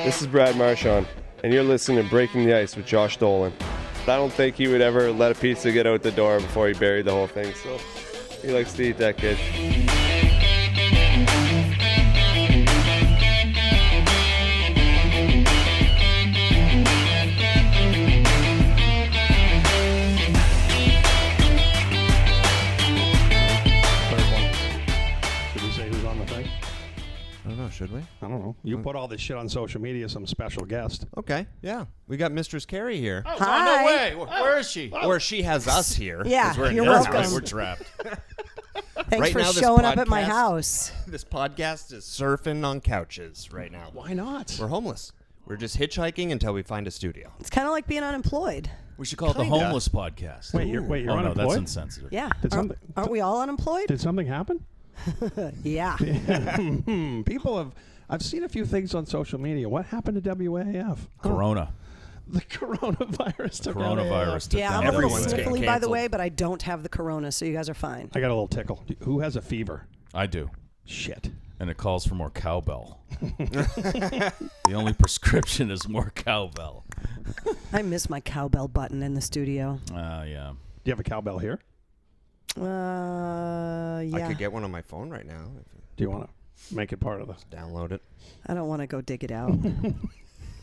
This is Brad Marchand, and you're listening to Breaking the Ice with Josh Dolan. I don't think he would ever let a pizza get out the door before he buried the whole thing, so he likes to eat that kid. Should we? I don't know. You put all this shit on social media, some special guest. Okay, yeah. We got Mistress Carrie here. Oh, no way. Where is she? Or she has us here. Yeah, we're you're in welcome. We're trapped. Thanks right for now, showing up at my house. This podcast is surfing on couches right now. Why not? We're homeless. We're just hitchhiking until we find a studio. It's kind of like being unemployed. We should call it the Homeless Podcast. Wait, you're oh, unemployed? No, that's insensitive. Yeah. Aren't we all unemployed? Did something happen? Yeah. I've seen a few things on social media. What happened to WAAF? Corona. The coronavirus took Coronavirus took Yeah, down I'm a little Everyone's getting sniffly, by the canceled. way, but I don't have the corona, so you guys are fine. I got a little tickle. Who has a fever? I do. Shit. And it calls for more cowbell. The only prescription is more cowbell. I miss my cowbell button in the studio. Yeah. Do you have a cowbell here? Yeah. I could get one on my phone right now. Do you want to make it part of this? Download it. I don't want to go dig it out.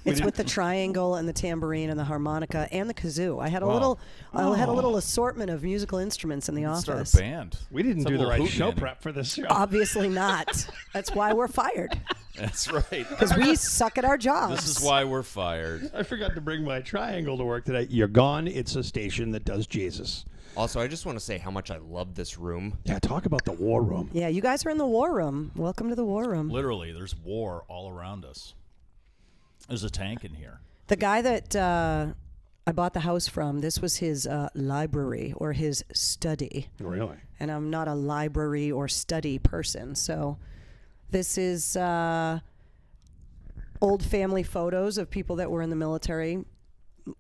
It's with the triangle and the tambourine and the harmonica and the kazoo. I had a little assortment of musical instruments in the office. Start a band. We didn't It's a do the little right show hootenanny. prep for this show. Obviously not. That's why we're fired. That's right. Because we suck at our jobs. This is why we're fired. I forgot to bring my triangle to work today. You're gone. It's a station that does Jesus. Also, I just want to say how much I love this room. Yeah, talk about the war room. Yeah, you guys are in the war room. Welcome to the war room. Literally, there's war all around us. There's a tank in here. The guy that I bought the house from, this was his library or his study. Really? And I'm not a library or study person. So this is old family photos of people that were in the military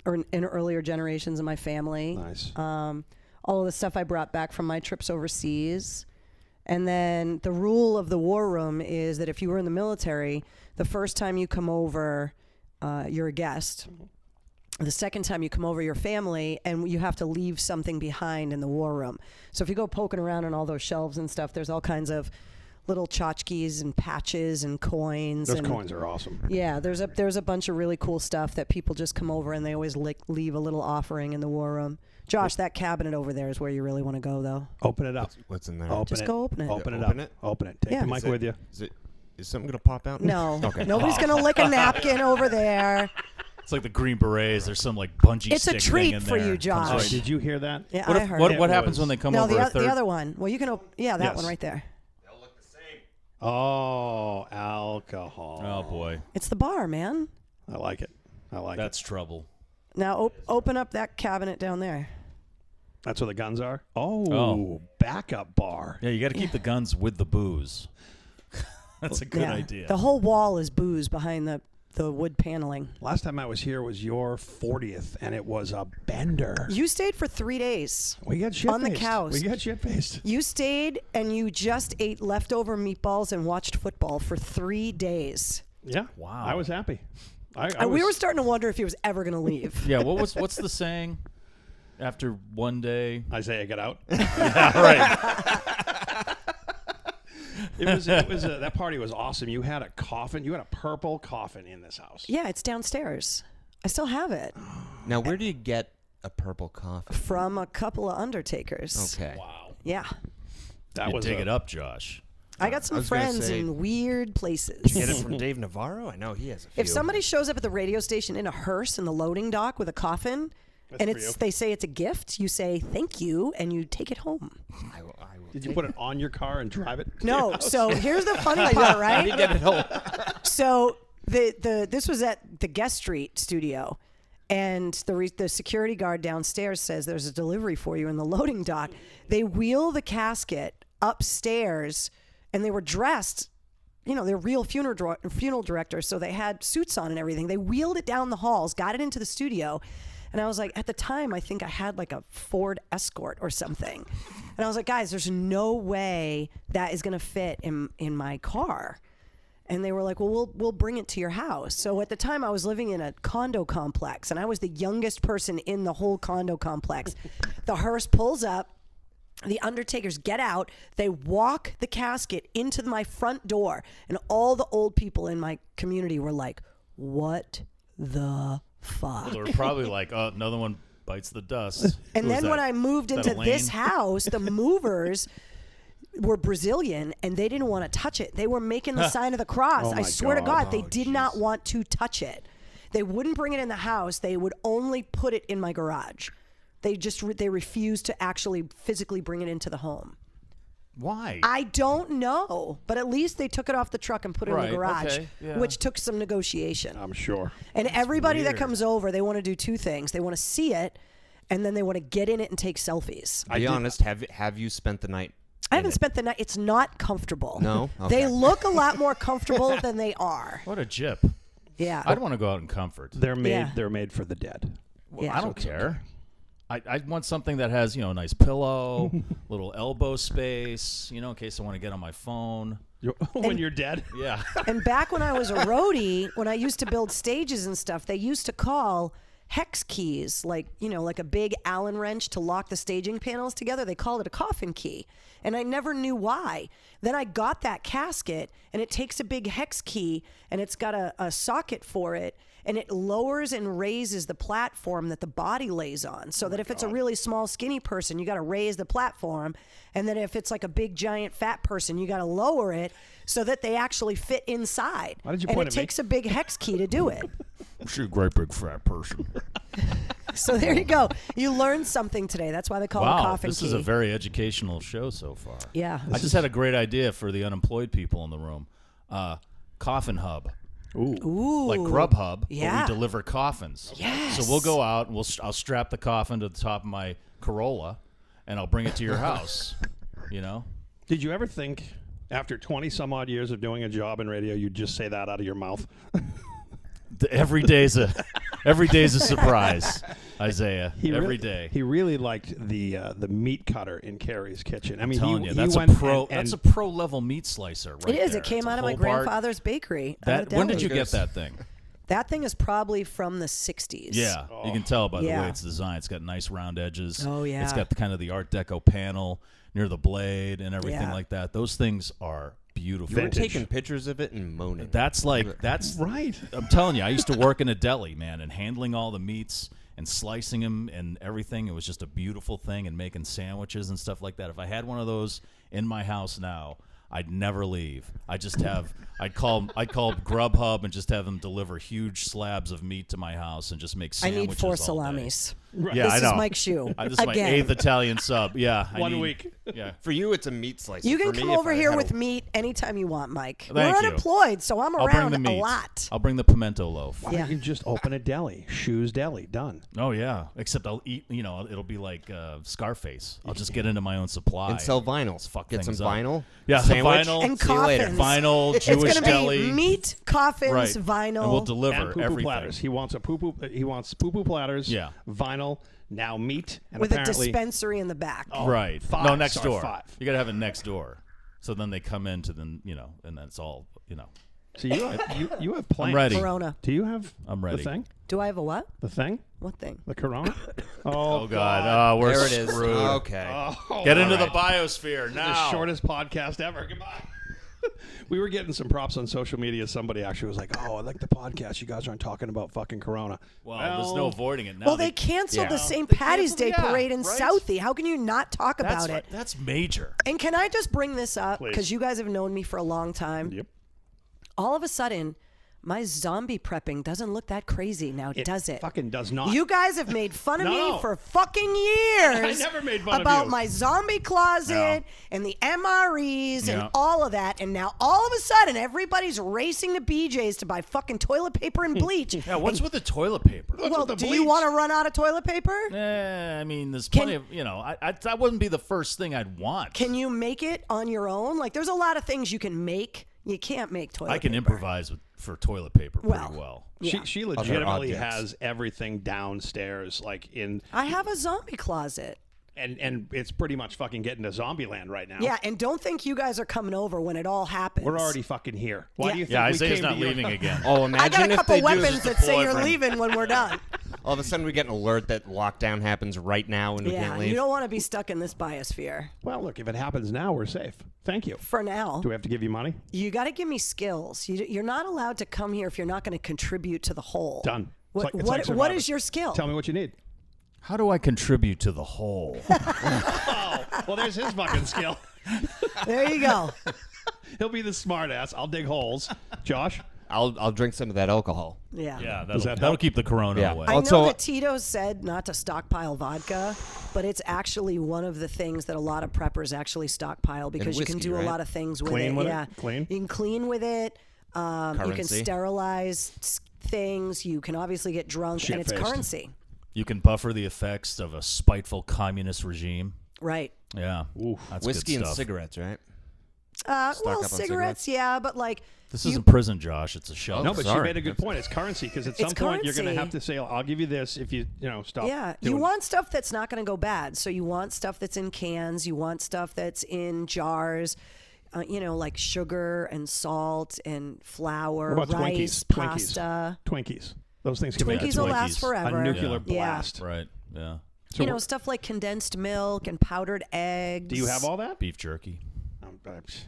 or in earlier generations of my family. Nice. All of the stuff I brought back from my trips overseas. And then the rule of the war room is that if you were in the military, the first time you come over, you're a guest. The second time you come over, your family, and you have to leave something behind in the war room. So if you go poking around on all those shelves and stuff, there's all kinds of little tchotchkes and patches and coins. Those coins are awesome. Yeah, there's a bunch of really cool stuff that people just come over and they always leave a little offering in the war room. Josh, that cabinet over there is where you really want to go, though. Open it up. What's in there? Go open it. Open it Open up. it? Open it. Take the mic with you. Is something going to pop out? No. Okay. Nobody's going to lick a napkin over there. It's like the Green Berets. There's some like bungee It's a stick treat thing in for there. you, Josh. Comes right- Did you hear that? Yeah, What, I if, heard. what happens when they come No, over a third? the other one. Well, you can that Yes. one right there. They'll look the same. Oh, alcohol. Oh, boy. It's the bar, man. I like it. That's trouble. Now open up that cabinet down there. That's where the guns are? Oh. Backup bar. Yeah, you got to keep the guns with the booze. That's a good idea. The whole wall is booze behind the wood paneling. Last time I was here was your 40th, and it was a bender. You stayed for 3 days. We got shit-faced. On the couch. We got shit-faced. You stayed and you just ate leftover meatballs and watched football for 3 days. Yeah. Wow. I was happy. We were starting to wonder if he was ever going to leave. Yeah, what's the saying? After one day, Isaiah, get out. yeah, right. It was that party was awesome. You had a coffin. You had a purple coffin in this house. Yeah, it's downstairs. I still have it. Now, where do you get a purple coffin? From a couple of undertakers. Okay. Wow. Yeah. That You was dig it up, Josh. I got some was gonna friends say- in weird places. Get it from Dave Navarro? I know he has a few. If somebody shows up at the radio station in a hearse in the loading dock with a coffin, and for you. they say it's a gift, you say thank you and you take it home. I will Did you put it on your car and drive it? to your No, house? so here's the funny part, right? get it home. So this was at the Guest Street studio, and the security guard downstairs says there's a delivery for you in the loading dock. They wheel the casket upstairs, and they were dressed. You know, they're real funeral directors, so they had suits on and everything. They wheeled it down the halls, got it into the studio. And I was like, at the time, I think I had like a Ford Escort or something. And I was like, guys, there's no way that is going to fit in my car. And they were like, well, we'll bring it to your house. So at the time, I was living in a condo complex, and I was the youngest person in the whole condo complex. The hearse pulls up. The undertakers get out. They walk the casket into my front door, and all the old people in my community were like, what the fuck? They were probably like, oh, another one bites the dust. And then when I moved into this house, the movers were Brazilian, and they didn't want to touch it. They were making the sign of the cross. Oh I my swear to God. God, they did not want to touch it. They wouldn't bring it in the house. They would only put it in my garage. They refused to actually physically bring it into the home. Why? I don't know, but at least they took it off the truck and put it in the garage, okay, yeah. which took some negotiation. I'm sure. And everybody that weird. comes over, they want to do two things. They want to see it, and then they want to get in it and take selfies. Be honest, have you spent the night? I haven't spent the night. It's not comfortable. No? Okay. They look a lot more comfortable than they are. What a jip. Yeah. I'd want to go out in comfort. They're made. Yeah. They're made for the dead. Yeah. I don't care. I want something that has, a nice pillow, little elbow space, in case I want to get on my phone. When you're dead. Yeah. And back when I was a roadie, when I used to build stages and stuff, they used to call hex keys, like a big Allen wrench to lock the staging panels together. They called it a coffin key. And I never knew why. Then I got that casket, and it takes a big hex key, and it's got a socket for it, and it lowers and raises the platform that the body lays on. So that if it's a really small, skinny person, you got to raise the platform. And then if it's like a big, giant, fat person, you got to lower it so that they actually fit inside. Why did you and point it at me? takes a big hex key to do it. She's a great big fat person. So there you go. You learned something today. That's why they call it a Wow, coffin this key. is a very educational show so far. Yeah. I just had a great idea for the unemployed people in the room. Coffin hub. Ooh. Like Grubhub, Yeah. but we deliver coffins. Yes. So we'll go out and I'll strap the coffin to the top of my Corolla, and I'll bring it to your house. Did you ever think, after 20 some odd years of doing a job in radio, you'd just say that out of your mouth? Every day's a surprise, Isaiah. Every day. He really liked the meat cutter in Carrie's kitchen. I mean, Telling he you, that's went a pro. and that's a pro level meat slicer, right It is. there. It came It's a out of my whole bar- grandfather's bakery. When did you get that thing? That thing is probably from the 60s. Yeah, you can tell by the Yeah. way it's designed. It's got nice round edges. Oh, yeah. It's got kind of the Art Deco panel near the blade and everything Yeah. like that. Those things are beautiful. You were taking pictures of it and moaning. That's right. I'm telling you, I used to work in a deli, man, and handling all the meats and slicing them and everything. It was just a beautiful thing, and making sandwiches and stuff like that. If I had one of those in my house now, I'd never leave. I'd call Grubhub and just have them deliver huge slabs of meat to my house and just make I sandwiches. need 4 all day. salamis. Yeah, This I know. is Mike's shoe. This is my Again. 8th Italian sub. Yeah, I 1 need- week. Yeah. For you, it's a meat slicer. You can For come me, if over I here had with a- meat anytime you want, Mike. Thank We're you. unemployed, so I'm I'll bring around the a meat. lot. I'll bring the pimento loaf. Why Yeah. don't you just open a deli? Shoes Deli. Done. Oh yeah, except I'll eat. It'll be like Scarface. I'll just get into my own supply And sell vinyls. Fuck Get some things up. vinyl. Yeah, Sandwich. vinyl. And See you later. coffins. Vinyl, It's Jewish going to deli. be meat, coffins, Right. vinyl. And we'll And deliver poo-poo everything. platters. He wants poo-poo platters. Yeah. Vinyl. Now meat. And with a apparently dispensary in the back. Right. Five. No, next Sorry, door. 5. You gotta have it next door. So then they come into and then it's all. So you have plans. I'm ready. Corona. Do you have I'm ready. the thing? Do I have a what? The thing? What thing? The Corona? Oh God. We're There it is. screwed. Okay. Oh, Get into all the right. biosphere now. The shortest podcast ever. Goodbye. We were getting some props on social media. Somebody actually was like, "Oh, I like the podcast. You guys aren't talking about fucking Corona." Well, there's no avoiding it now. Well, they canceled the St. They Patty's canceled- Day yeah, parade in right? Southie. How can you not talk That's about right. it? That's major. And can I just bring this up? Please. Because you guys have known me for a long time. Yep. All of a sudden, my zombie prepping doesn't look that crazy now, does it? Fucking does not. You guys have made fun of No. me for fucking years. I never made fun of about you. my zombie closet and the MREs Yeah. and all of that. And now all of a sudden, everybody's racing to BJ's to buy fucking toilet paper and bleach. Yeah. What's with the toilet paper? What's Well, with the do you bleach? want to run out of toilet paper? I mean, there's plenty of, that wouldn't be the first thing I'd want. Can you make it on your own? Like, there's a lot of things you can make. You can't make toilet I can paper. improvise for toilet paper pretty well. Yeah. She legitimately objects. has everything downstairs, like in. I have a zombie closet. And it's pretty much fucking getting to zombie land right now. Yeah, and don't think you guys are coming over when it all happens. We're already fucking here. Why Yeah. do you think Yeah, we Isaiah's came not to your- leaving again. Oh, I imagine got a if couple they weapons do. that say you're leaving when we're done. All of a sudden, we get an alert that lockdown happens right now and we Yeah, can't leave. you don't want to be stuck in this biosphere. Well, look, if it happens now, we're safe. Thank you. For now, Do we have to give you money? you got to give me skills. You're not allowed to come here if you're not going to contribute to the whole. Done. It's What, like what Survivor. is your skill? Tell me what you need. How do I contribute to the whole? Well, there's his fucking skill. There you go. He'll be the smart ass. I'll dig holes. Josh? I'll drink some of that alcohol. Yeah. Yeah, Does that that'll help? keep the corona Yeah. away. I Also- know that Tito said not to stockpile vodka, but it's actually one of the things that a lot of preppers actually stockpile because you can whiskey, do right? a lot of things with Clean it. with it? Yeah, Clean? You can clean with it. You can Currency. sterilize things. You can obviously get drunk, and it's Shit-faced. currency. You can buffer the effects of a spiteful communist regime. Right. Yeah, Oof. that's Whiskey good and stuff. cigarettes, right? Well, up on cigarettes, cigarettes? yeah, but like This you- isn't prison, Josh. It's a show. No, but she sorry. made a good point. It's currency because at some It's point you're going to currency. have to say, "I'll give you this if you stop." Yeah, you doing- want stuff that's not going to go bad. So you want stuff that's in cans. You want stuff that's in jars. Like sugar and salt and flour, What about rice, Twinkies? pasta. Twinkies. Those things can make Twinkies will last Twinkies. forever. a nuclear Yeah. blast. Right. Yeah. So Stuff like condensed milk and powdered eggs. do you have all that? Beef jerky.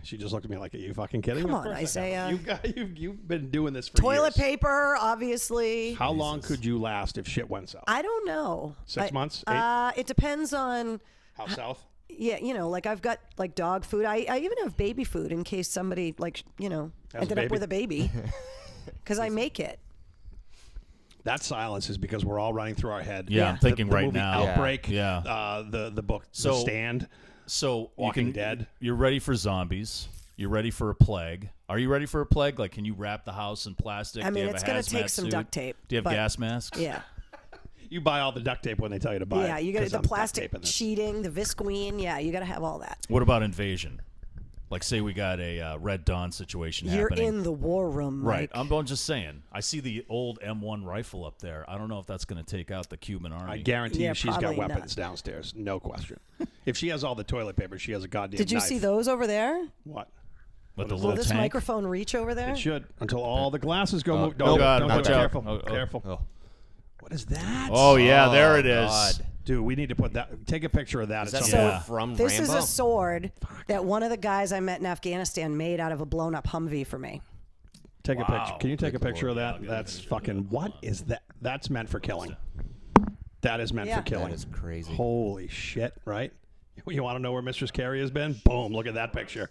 She just looked at me like, "Are you fucking kidding?" Come Of on, course I Isaiah. have. You've been doing this for Toilet years. paper, obviously. How long could you last if shit went south? I don't know. 6 months? 8? It depends on. How south? Yeah, like I've got like dog food. I even have baby food in case somebody ended baby? up with a baby because I make it. That silence is because we're all running through our head. Yeah, I'm thinking the right movie now. Outbreak. Yeah. The book. So- The Stand. So Walking you can, Dead. You're ready for zombies. You're ready for a plague. Are you ready for a plague? Like, can you wrap the house in plastic? I Do you mean, have it's a going to hazmat take some suit? duct tape. Do you have but- gas masks? Yeah. You buy all the duct tape when they tell you to buy it. Yeah, you got 'cause the I'm duct plastic taping this. sheeting, the Visqueen. Yeah, you got to have all that. What about invasion? Like, say we got a Red Dawn situation You're happening. in the war room, Right. Mike. I'm just saying. I see the old M1 rifle up there. I don't know if that's going to take out the Cuban army. I guarantee Yeah, you she's got probably not. weapons downstairs. No question. If she has all the toilet paper, she has a goddamn Did you knife. see those over there? What? With the Will little this tank. microphone reach over there? It should until all the glasses go. Oh, Don't, God, don't watch go. out. Careful. Oh, oh, Careful. oh. What is that? Oh, yeah, there it is. God. Dude, we need to put that. Take a picture of that. Is at that some Yeah. point. from This Rambo? is a sword that one of the guys I met in Afghanistan made out of a blown up Humvee for me. Take a Wow. picture. Can you take a Good picture Lord. of that? That's fucking. What is that? That's meant for killing. That is meant Yeah. for killing. That is crazy. Holy shit! Right? You want to know where Mistress Carrie has been? Boom! Look at that picture.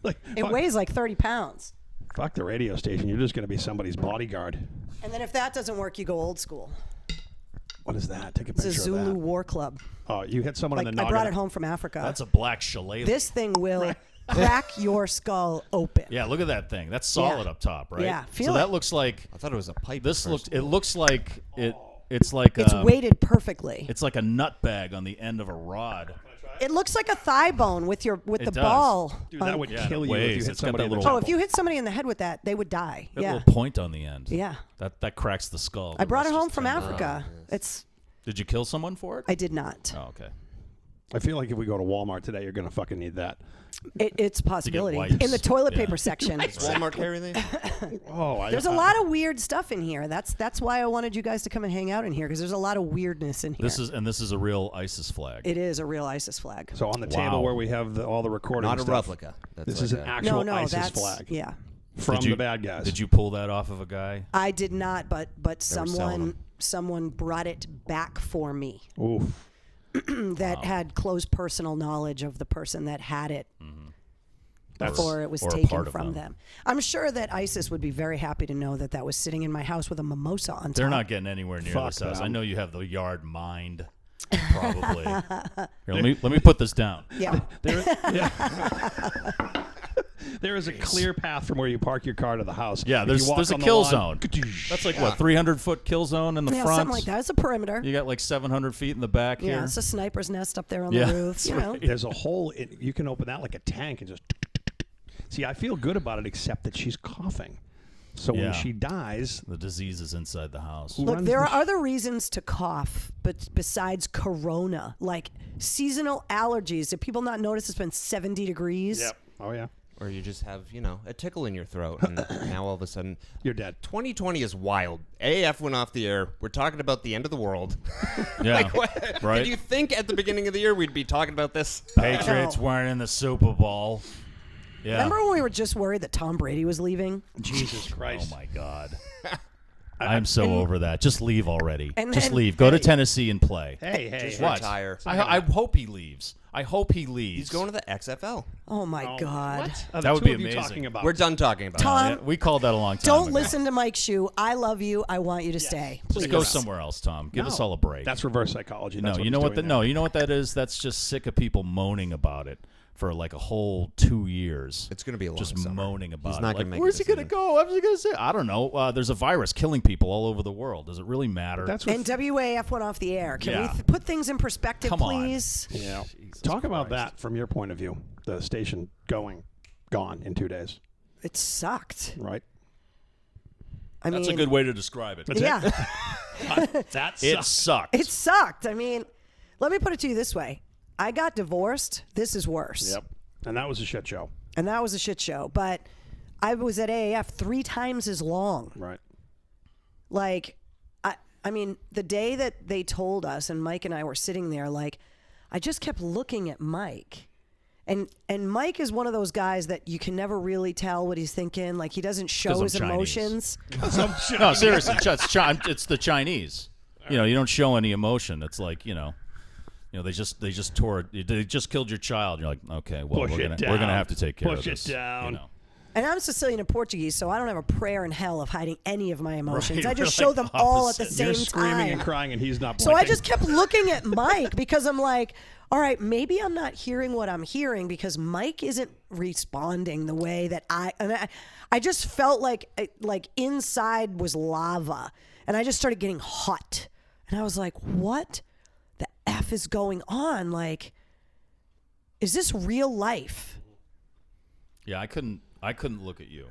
Like, It fuck, weighs like 30 pounds. fuck the radio station. You're just going to be somebody's bodyguard. And then if that doesn't work, you go old school. What is that? Take a It's a picture Zulu of that. war club. Oh, you hit someone Like in the I noggin. brought it home from Africa. That's a black shillelagh. This thing will crack your skull open. Yeah, look at that thing. That's solid Yeah. up top, right? Yeah, feel so it. that looks like I thought it was a pipe. this at looks. first. It looks like it. It's like It's weighted perfectly. It's like a nut bag on the end of a rod. It looks like a thigh bone with the does. ball. Dude, on- that would Yeah, kill it you if you weighs. hit It's got somebody that in the little- Oh, temple. if you hit somebody in the head with that, they would die. That Yeah. little point on the end. Yeah. That cracks the skull. I The brought it rest home just from tendons. Africa. It's Did you kill someone for it? I did not. Oh, okay. I feel like if we go to Walmart today, you're going to fucking need that. It's a possibility. wipes. In the toilet Yeah. paper section. Does Walmart carry these? Oh, There's a lot of weird stuff in here. That's why I wanted you guys to come and hang out in here because there's a lot of weirdness in here. This is a real ISIS flag. It is a real ISIS flag. So on the Wow. table where we have all the recording Not a stuff, replica. That's This like is an a- actual No, ISIS that's flag yeah. from Did you- the bad guys. Did you pull that off of a guy? I did not, but selling someone brought it back for me Oof. that had close personal knowledge of the person that had it before it was or a taken part of from them. I'm sure that ISIS would be very happy to know that that was sitting in my house with a mimosa on top. They're not getting anywhere near Fuck this house. I them. know you have the yard mined, probably. Here, let me put this down. Yeah. There is a clear path from where you park your car to the house. Yeah, If there's you walk there's a on the kill lawn- zone. That's like what 300-foot kill zone in the Yeah, front. something like that. It's a perimeter. You got like 700 feet in the back Yeah, here. it's a sniper's nest up there on Yeah, the roof. that's You know, right. There's a hole. You can open that like a tank and just. See, I feel good about it, except that she's coughing. So when Yeah. she dies, The disease is inside the house. Who Look, runs there the are other reasons to cough, but besides corona, like seasonal allergies. Did people not notice it's been 70 degrees? Oh yeah. Or you just have, a tickle in your throat, and now all of a sudden, You're dead. 2020 is wild. AF went off the air. We're talking about the end of the world. Yeah, What? right. Did you think at the beginning of the year we'd be talking about this? Patriots weren't in the Super Bowl. Yeah. Remember when we were just worried that Tom Brady was leaving? Jesus Oh Christ. my God. I'm so over that. Just leave already. And Just then- leave. Go to Tennessee and play. Hey. Just What? retire. I hope he leaves. I hope he leaves. He's going to the XFL. Oh my God. What? Are That the would two be of you amazing. talking about? We're done talking about Tom, it. Yeah, we called that a long time don't ago. listen to Mike Shue. I love you. I want you to stay. Please. Just go somewhere else, Tom. Give us all a break. That's reverse psychology. no, That's you know he's what? doing No, you know what that is? That's just sick of people moaning about it for like a whole 2 years. It's going to be a long just summer. moaning about He's it. not gonna Like, make a where's he going to decision. go? What's he going to say? I don't know. There's a virus killing people all over the world. Does it really matter? That's what. And WAAF went off the air. Can Yeah. we put things in perspective, Come on. please? Yeah. Jesus Talk about Christ. that from your point of view. The station gone in 2 days, It sucked. right? I That's mean, a good way to describe it. yeah, That's It sucked. it sucked. I mean, let me put it to you this way: I got divorced. This is worse. Yep. And that was a shit show. And that was a shit show. But I was at AAF 3 times as long. Right. Like, I mean, the day that they told us, and Mike and I were sitting there, like, I just kept looking at Mike. And Mike is one of those guys that you can never really tell what he's thinking. Like, he doesn't show 'Cause I'm his Chinese. emotions. No, seriously, it's the Chinese. You don't show any emotion. It's like they just killed your child. You're like, okay, well, Push we're it gonna down. have to take care of Push it this. down. And I'm Sicilian and Portuguese, so I don't have a prayer in hell of hiding any of my emotions. Right, I just we're show like them all at the opposites. same You're screaming time. and crying, and he's not. So I blinking. just kept looking at Mike because I'm like, all right, maybe I'm not hearing what I'm hearing because Mike isn't responding the way that I just felt like inside was lava, and I just started getting hot, and I was like, what the F is going on? Like, is this real life? Yeah, I couldn't look at you.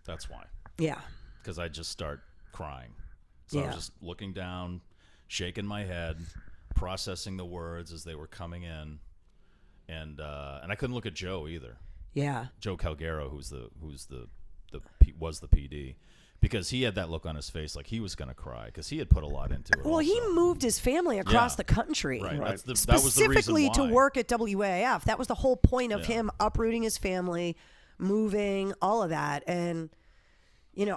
That's why. Yeah. Because I just start crying. So I Yeah. was just looking down, shaking my head, processing the words as they were coming in, and I couldn't look at Joe either. Yeah. Joe Calgaro, was the PD, because he had that look on his face like he was going to cry because he had put a lot into it. Well, he also. moved his family across Yeah. the country. Right. Right. That was the reason Specifically to why. work at WAAF. That was the whole point of Yeah. him uprooting his family, moving, all of that. And,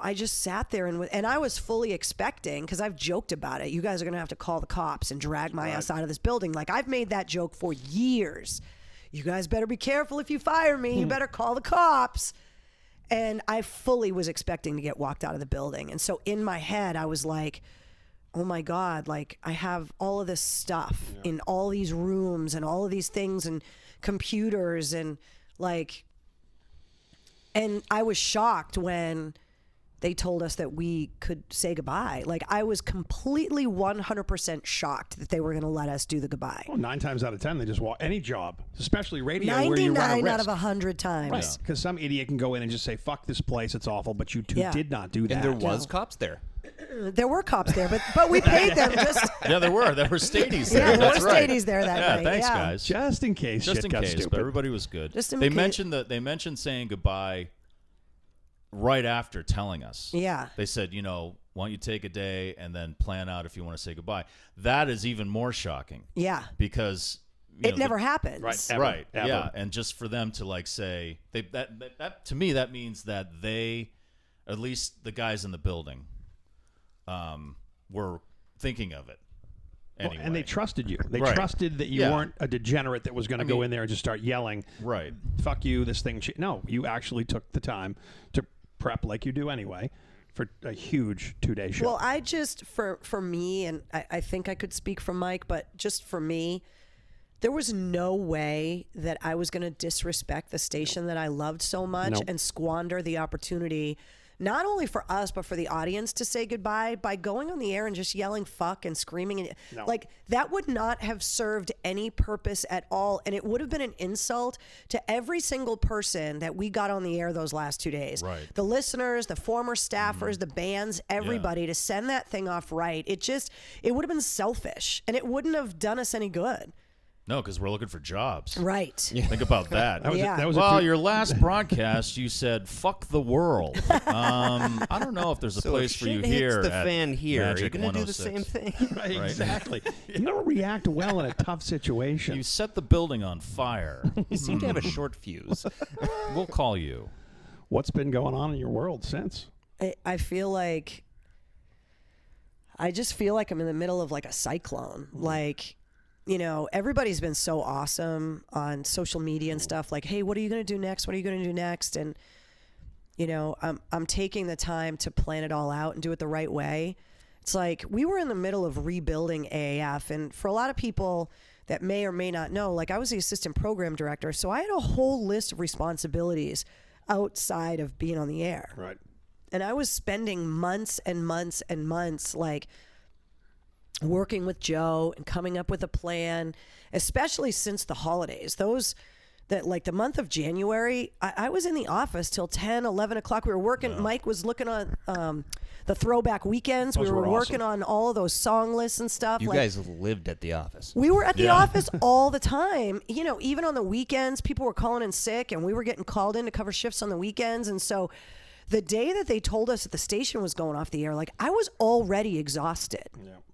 I just sat there and I was fully expecting, because I've joked about it, you guys are going to have to call the cops and drag my ass out of this building. Like, I've made that joke for years. You guys better be careful if you fire me. You better call the cops. And I fully was expecting to get walked out of the building. And so in my head, I was like, oh my God, like I have all of this stuff in all these rooms and all of these things and computers and and I was shocked when they told us that we could say goodbye. Like, I was completely 100% shocked that they were going to let us do the goodbye. Well, 9 times out of 10, they just walk any job, especially radio, where you run a 99 risk. out of 100 times. Right, because some idiot can go in and just say, fuck this place, it's awful, but you two Yeah. did not do that. And there was cops there. There were cops there, but we paid them just. Yeah, there were stadies there. Yeah, there That's were right. stadies there that Yeah, night. thanks, yeah. guys. Just in case Just shit in got case, stupid. but everybody was good. Just in they case. mentioned saying goodbye right after telling us. Yeah. They said, why don't you take a day and then plan out if you want to say goodbye. That is even more shocking Yeah. because It never happens. Right. Ever, right. ever. Yeah, and just for them to say that to me that means that they, at least the guys in the building, were thinking of it. Well, Anyway. and they trusted you. They Right. trusted that you Yeah. weren't a degenerate that was going to go mean- in there and just start yelling, right. fuck you, this thing. No, you actually took the time to prep like you do anyway for a huge 2-day show. Well, I just, for me, and I think I could speak for Mike, but just for me, there was no way that I was going to disrespect the station that I loved so much Nope. and squander the opportunity not only for us, but for the audience to say goodbye by going on the air and just yelling fuck and screaming. And No. like, that would not have served any purpose at all. And it would have been an insult to every single person that we got on the air those last 2 days. Right. The listeners, the former staffers, the bands, everybody, to send that thing off right. It would have been selfish, and it wouldn't have done us any good. No, because we're looking for jobs. Right. Think about that. That was Well, your last broadcast, you said "fuck the world." I don't know if there's a So place if for you shit hits here. the at fan here, are you Magic going to do the 106. same thing? Right, exactly. You don't react well in a tough situation. You set the building on fire. You seem to have a short fuse. We'll call you. What's been going on in your world since? I feel like, I just feel like I'm in the middle of like a cyclone. Like, you know, everybody's been so awesome on social media and stuff. Like, hey, what are you going to do next? What are you going to do next? And, you know, I'm taking the time to plan it all out and do it the right way. It's like we were in the middle of rebuilding AAF. And for a lot of people that may or may not know, like I was the assistant program director. So I had a whole list of responsibilities outside of being on the air. Right. And I was spending months and months and months like working with Joe and coming up with a plan, especially since the holidays. Like the month of January, I was in the office till 10, 11 o'clock. We were working. Yeah. Mike was looking on the throwback weekends. Those we were working awesome. on all of those song lists and stuff. You guys lived at the office. We were at the office all the time. You know, even on the weekends, people were calling in sick, and we were getting called in to cover shifts on the weekends. And so the day that they told us that the station was going off the air, like I was already exhausted.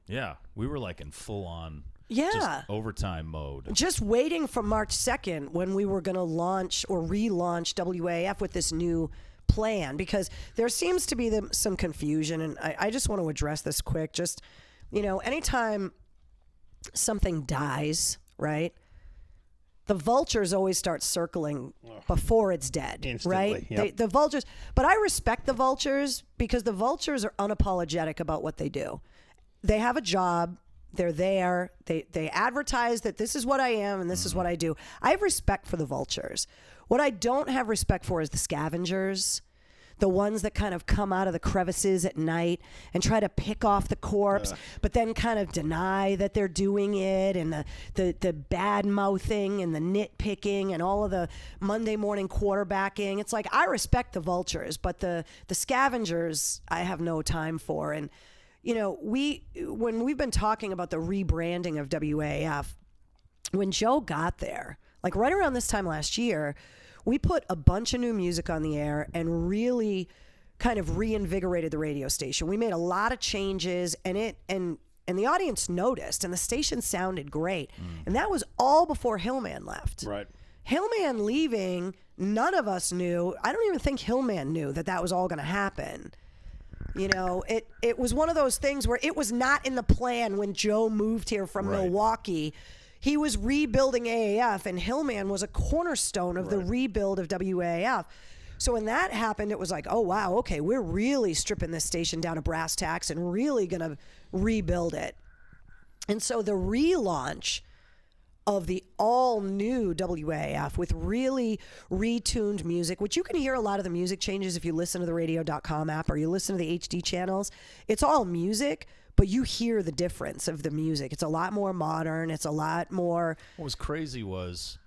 Yeah, we were like in full on just overtime mode. Just waiting for March 2nd when we were going to launch or relaunch WAAF with this new plan, because there seems to be some confusion, and I just want to address this quick. Just, you know, anytime something dies, right, the vultures always start circling before it's dead. Instantly, right? yep. The vultures, but I respect the vultures because the vultures are unapologetic about what they do. They have a job. They're there. They advertise that this is what I am and this is what I do. I have respect for the vultures. What I don't have respect for is the scavengers, the ones that kind of come out of the crevices at night and try to pick off the corpse, but then kind of deny that they're doing it, and the bad mouthing and the nitpicking and all of the Monday morning quarterbacking. It's like, I respect the vultures, but the scavengers I have no time for. And you know, when we've been talking about the rebranding of WAAF, when Joe got there, like right around this time last year, we put a bunch of new music on the air and really kind of reinvigorated the radio station. We made a lot of changes, and the audience noticed, and the station sounded great. And that was all before Hillman left. Right. Hillman leaving, none of us knew. I don't even think Hillman knew that was all going to happen. You know, it was one of those things where it was not in the plan when Joe moved here from Milwaukee. He was rebuilding AAF, and Hillman was a cornerstone of the rebuild of WAAF. So when that happened, it was like, oh, wow, okay, we're really stripping this station down to brass tacks and really going to rebuild it. And so the relaunch of the all-new WAAF with really retuned music, which you can hear a lot of the music changes if you listen to the radio.com app or you listen to the HD channels. It's all music, but you hear the difference of the music. It's a lot more modern. It's a lot more... What was crazy was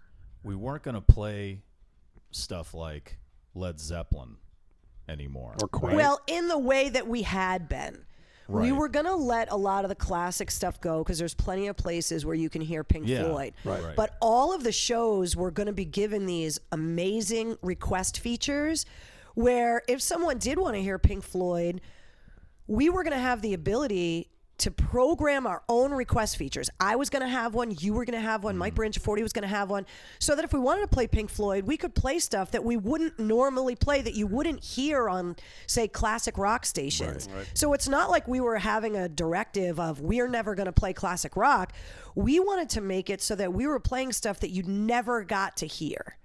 we weren't going to play stuff like Led Zeppelin anymore. Or Queen. Well, in the way that we had been. We Right. were going to let a lot of the classic stuff go because there's plenty of places where you can hear Pink Floyd. Right. But all of the shows were going to be given these amazing request features where if someone did want to hear Pink Floyd, we were going to have the ability to program our own request features. I was going to have one. You were going to have one. Mike Branchiforti was going to have one. So that if we wanted to play Pink Floyd, we could play stuff that we wouldn't normally play, that you wouldn't hear on, say, classic rock stations. Right. So it's not like we were having a directive of we're never going to play classic rock. We wanted to make it so that we were playing stuff that you never got to hear.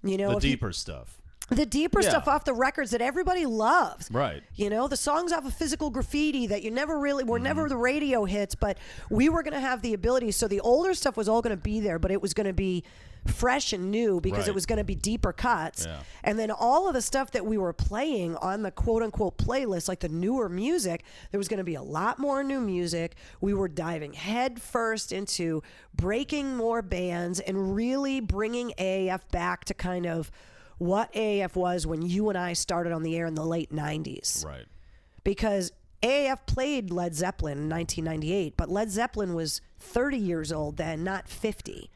You know, The deeper stuff. The deeper stuff off the records that everybody loves. Right. You know, the songs off of Physical Graffiti that you never really were never the radio hits, but we were going to have the ability. So the older stuff was all going to be there, but it was going to be fresh and new because Right. it was going to be deeper cuts. Yeah. And then all of the stuff that we were playing on the quote unquote playlist, like the newer music, there was going to be a lot more new music. We were diving head first into breaking more bands and really bringing AAF back to kind of what AAF was when you and I started on the air in the late 90s. Right. Because AAF played Led Zeppelin in 1998, but Led Zeppelin was 30 years old then, not 50.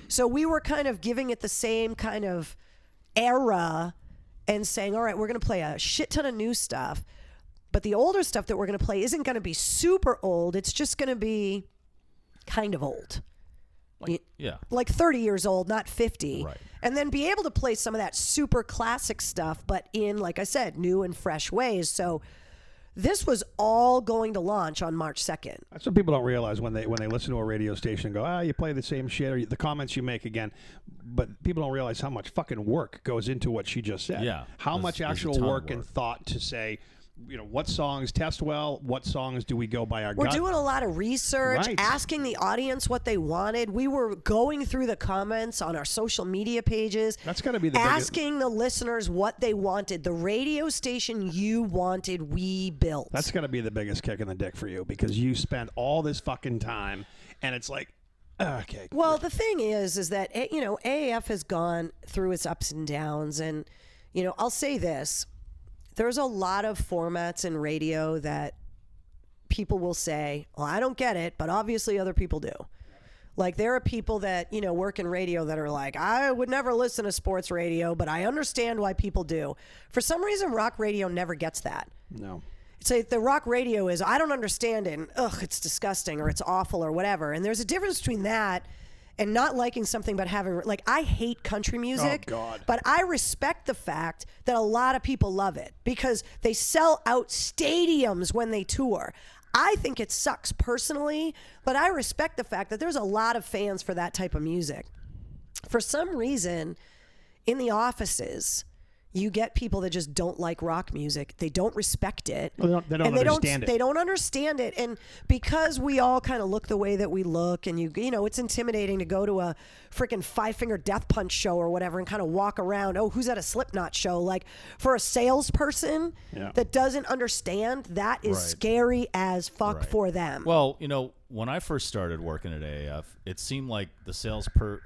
So we were kind of giving it the same kind of era and saying, all right, we're going to play a shit ton of new stuff, but the older stuff that we're going to play isn't going to be super old. It's just going to be kind of old. Yeah. Like 30 years old, not 50. Right. And then be able to play some of that super classic stuff, but in, like I said, new and fresh ways. So this was all going to launch on March 2nd. That's what people don't realize when they listen to a radio station and go, you play the same shit, or the comments you make again. But people don't realize how much fucking work goes into what she just said. Yeah. How There's- much there's a actual ton of work and thought to say, what songs test well, what songs do we go by our We're gut? doing a lot of research, Right. asking the audience what they wanted. We were going through the comments on our social media pages. That's gotta be the biggest- asking the listeners what they wanted. The radio station you wanted, we built. That's got to be the biggest kick in the dick for you, because you spent all this fucking time, and it's like, okay. Well, the thing is that, AAF has gone through its ups and downs. And, I'll say this. There's a lot of formats in radio that people will say, well, I don't get it, but obviously other people do. Like, there are people that, work in radio that are like, I would never listen to sports radio, but I understand why people do. For some reason, rock radio never gets that. No. It's like the rock radio is, I don't understand it, and it's disgusting or it's awful or whatever. And there's a difference between that and not liking something but having, like, I hate country music, God. but I respect the fact that a lot of people love it because they sell out stadiums when they tour. I think it sucks personally, but I respect the fact that there's a lot of fans for that type of music. For some reason, in the offices, you get people that just don't like rock music. They don't respect it. Well, they don't and understand it. They don't understand it. And because we all kind of look the way that we look, and it's intimidating to go to a freaking Five Finger Death Punch show or whatever and kind of walk around. Oh, who's at a Slipknot show? Like, for a salesperson that doesn't understand, that is Right. scary as fuck Right. for them. Well, when I first started working at AAF, it seemed like the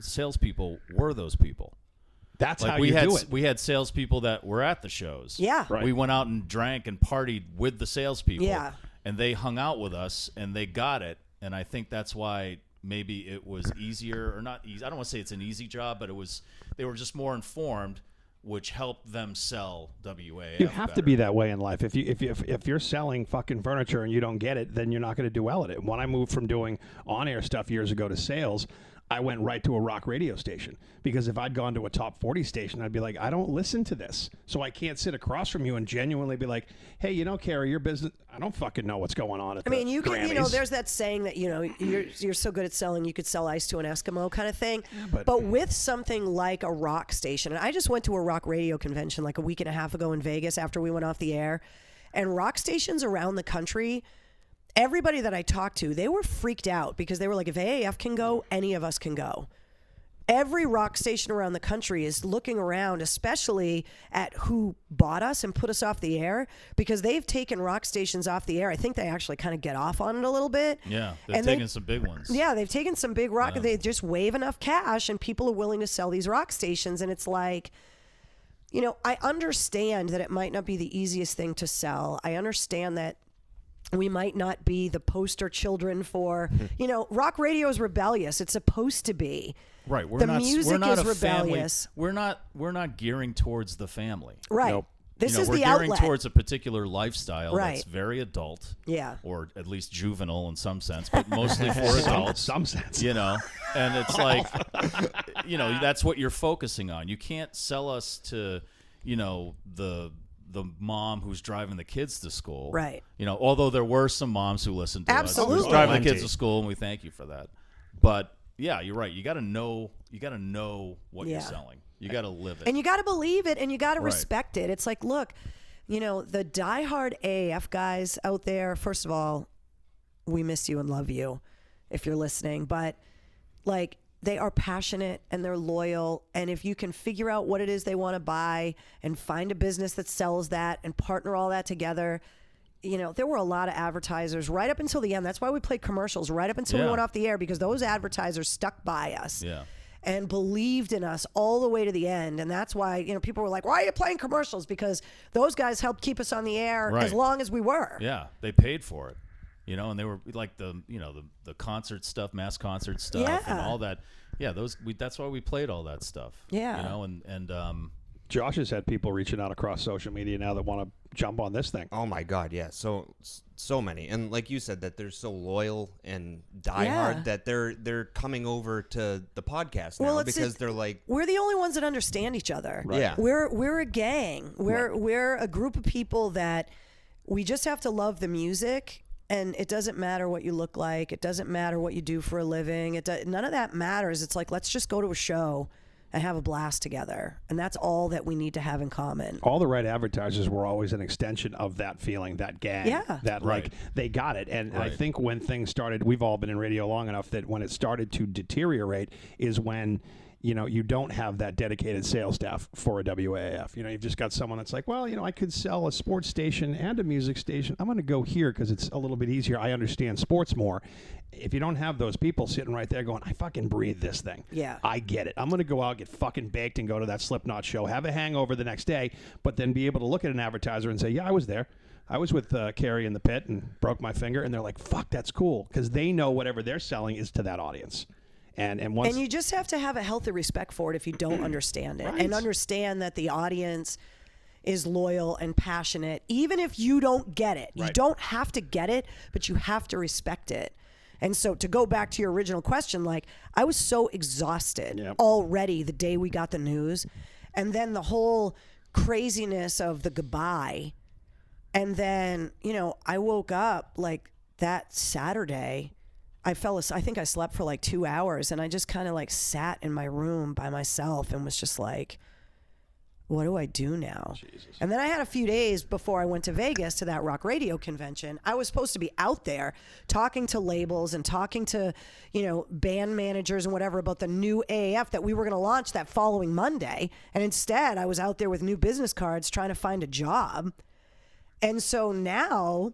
salespeople were those people. That's Like how you do it. we had salespeople that were at the shows. Yeah. Right. We went out and drank and partied with the salespeople. Yeah. And they hung out with us and they got it. And I think that's why maybe it was easier, or not easy. I don't want to say it's an easy job, but they were just more informed, which helped them sell WAAF. You have to better. be that way in life. If you're selling fucking furniture and you don't get it, then you're not going to do well at it. When I moved from doing on-air stuff years ago to sales, I went right to a rock radio station, because if I'd gone to a top 40 station, I'd be like, I don't listen to this. So I can't sit across from you and genuinely be like, hey, Carrie, your business, I don't fucking know what's going on at You can, Grammys. there's that saying that, you're so good at selling, you could sell ice to an Eskimo kind of thing. but- But with something like a rock station, and I just went to a rock radio convention like a week and a half ago in Vegas after we went off the air, and rock stations around the country, everybody that I talked to, they were freaked out because they were like, if AAF can go, any of us can go. Every rock station around the country is looking around, especially at who bought us and put us off the air, because they've taken rock stations off the air. I think they actually kind of get off on it a little bit. Yeah. They've And taken some big ones. Yeah, they've taken some big rock. They just wave enough cash, and people are willing to sell these rock stations. And it's like, I understand that it might not be the easiest thing to sell. I understand that we might not be the poster children for, rock radio is rebellious. It's supposed to be. Right. The music we're not is a family. rebellious. We're not gearing towards the family. Right. Nope. This is we're the gearing outlet. towards a particular lifestyle Right. that's very adult. Yeah. Or at least juvenile in some sense, but mostly for adults. Some sense. And it's like, that's what you're focusing on. You can't sell us to, the mom who's driving the kids to school. Right. Although there were some moms who listened to us. Absolutely. Who's driving the Plenty. kids to school, and we thank you for that. But yeah, you're right. You got to know what you're Yeah. selling. You got to live it. And you got to believe it, and you got to Right. respect it. It's like, look, the diehard AAF guys out there, first of all, we miss you and love you if you're listening. But, like, they are passionate and they're loyal. And if you can figure out what it is they want to buy and find a business that sells that and partner all that together, you know, there were a lot of advertisers right up until the end. That's why we played commercials right up until we went off the air, because those advertisers stuck by us. Yeah. And believed in us all the way to the end. And that's why, you know, people were like, why are you playing commercials? Because those guys helped keep us on the air as long as we were. Yeah, they paid for it. You know, and they were like the concert stuff, mass concert stuff and all that. Yeah, that's why we played all that stuff. Yeah. You know, and Josh has had people reaching out across social media now that want to jump on this thing. Oh my God, yeah, so many, and like you said, that they're so loyal and diehard that they're coming over to the podcast now because they're like, we're the only ones that understand each other. Right. Yeah, we're a gang. We're a group of people that we just have to love the music. And it doesn't matter what you look like. It doesn't matter what you do for a living. None of that matters. It's like, let's just go to a show and have a blast together. And that's all that we need to have in common. All the right advertisers were always an extension of that feeling, that gang. Yeah. That, like, they got it. And I think when things started, we've all been in radio long enough that when it started to deteriorate is when, you know, you don't have that dedicated sales staff for a WAAF. You know, you've just got someone that's like, well, you know, I could sell a sports station and a music station. I'm going to go here because it's a little bit easier. I understand sports more. If you don't have those people sitting right there going, I fucking breathe this thing. Yeah. I get it. I'm going to go out, get fucking baked, and go to that Slipknot show, have a hangover the next day, but then be able to look at an advertiser and say, yeah, I was there. I was with Carrie in the pit and broke my finger. And they're like, fuck, that's cool. Because they know whatever they're selling is to that audience. And you just have to have a healthy respect for it if you don't understand it. And understand that the audience is loyal and passionate, even if you don't get it. You don't have to get it, but you have to respect it. And so to go back to your original question, like, I was so exhausted already the day we got the news. And then the whole craziness of the goodbye. And then, you know, I woke up like that Saturday. I think I slept for like 2 hours, and I just kind of like sat in my room by myself and was just like, what do I do now? Jesus. And then I had a few days before I went to Vegas to that rock radio convention. I was supposed to be out there talking to labels and talking to, you know, band managers and whatever about the new AAF that we were going to launch that following Monday. And instead I was out there with new business cards trying to find a job. And so now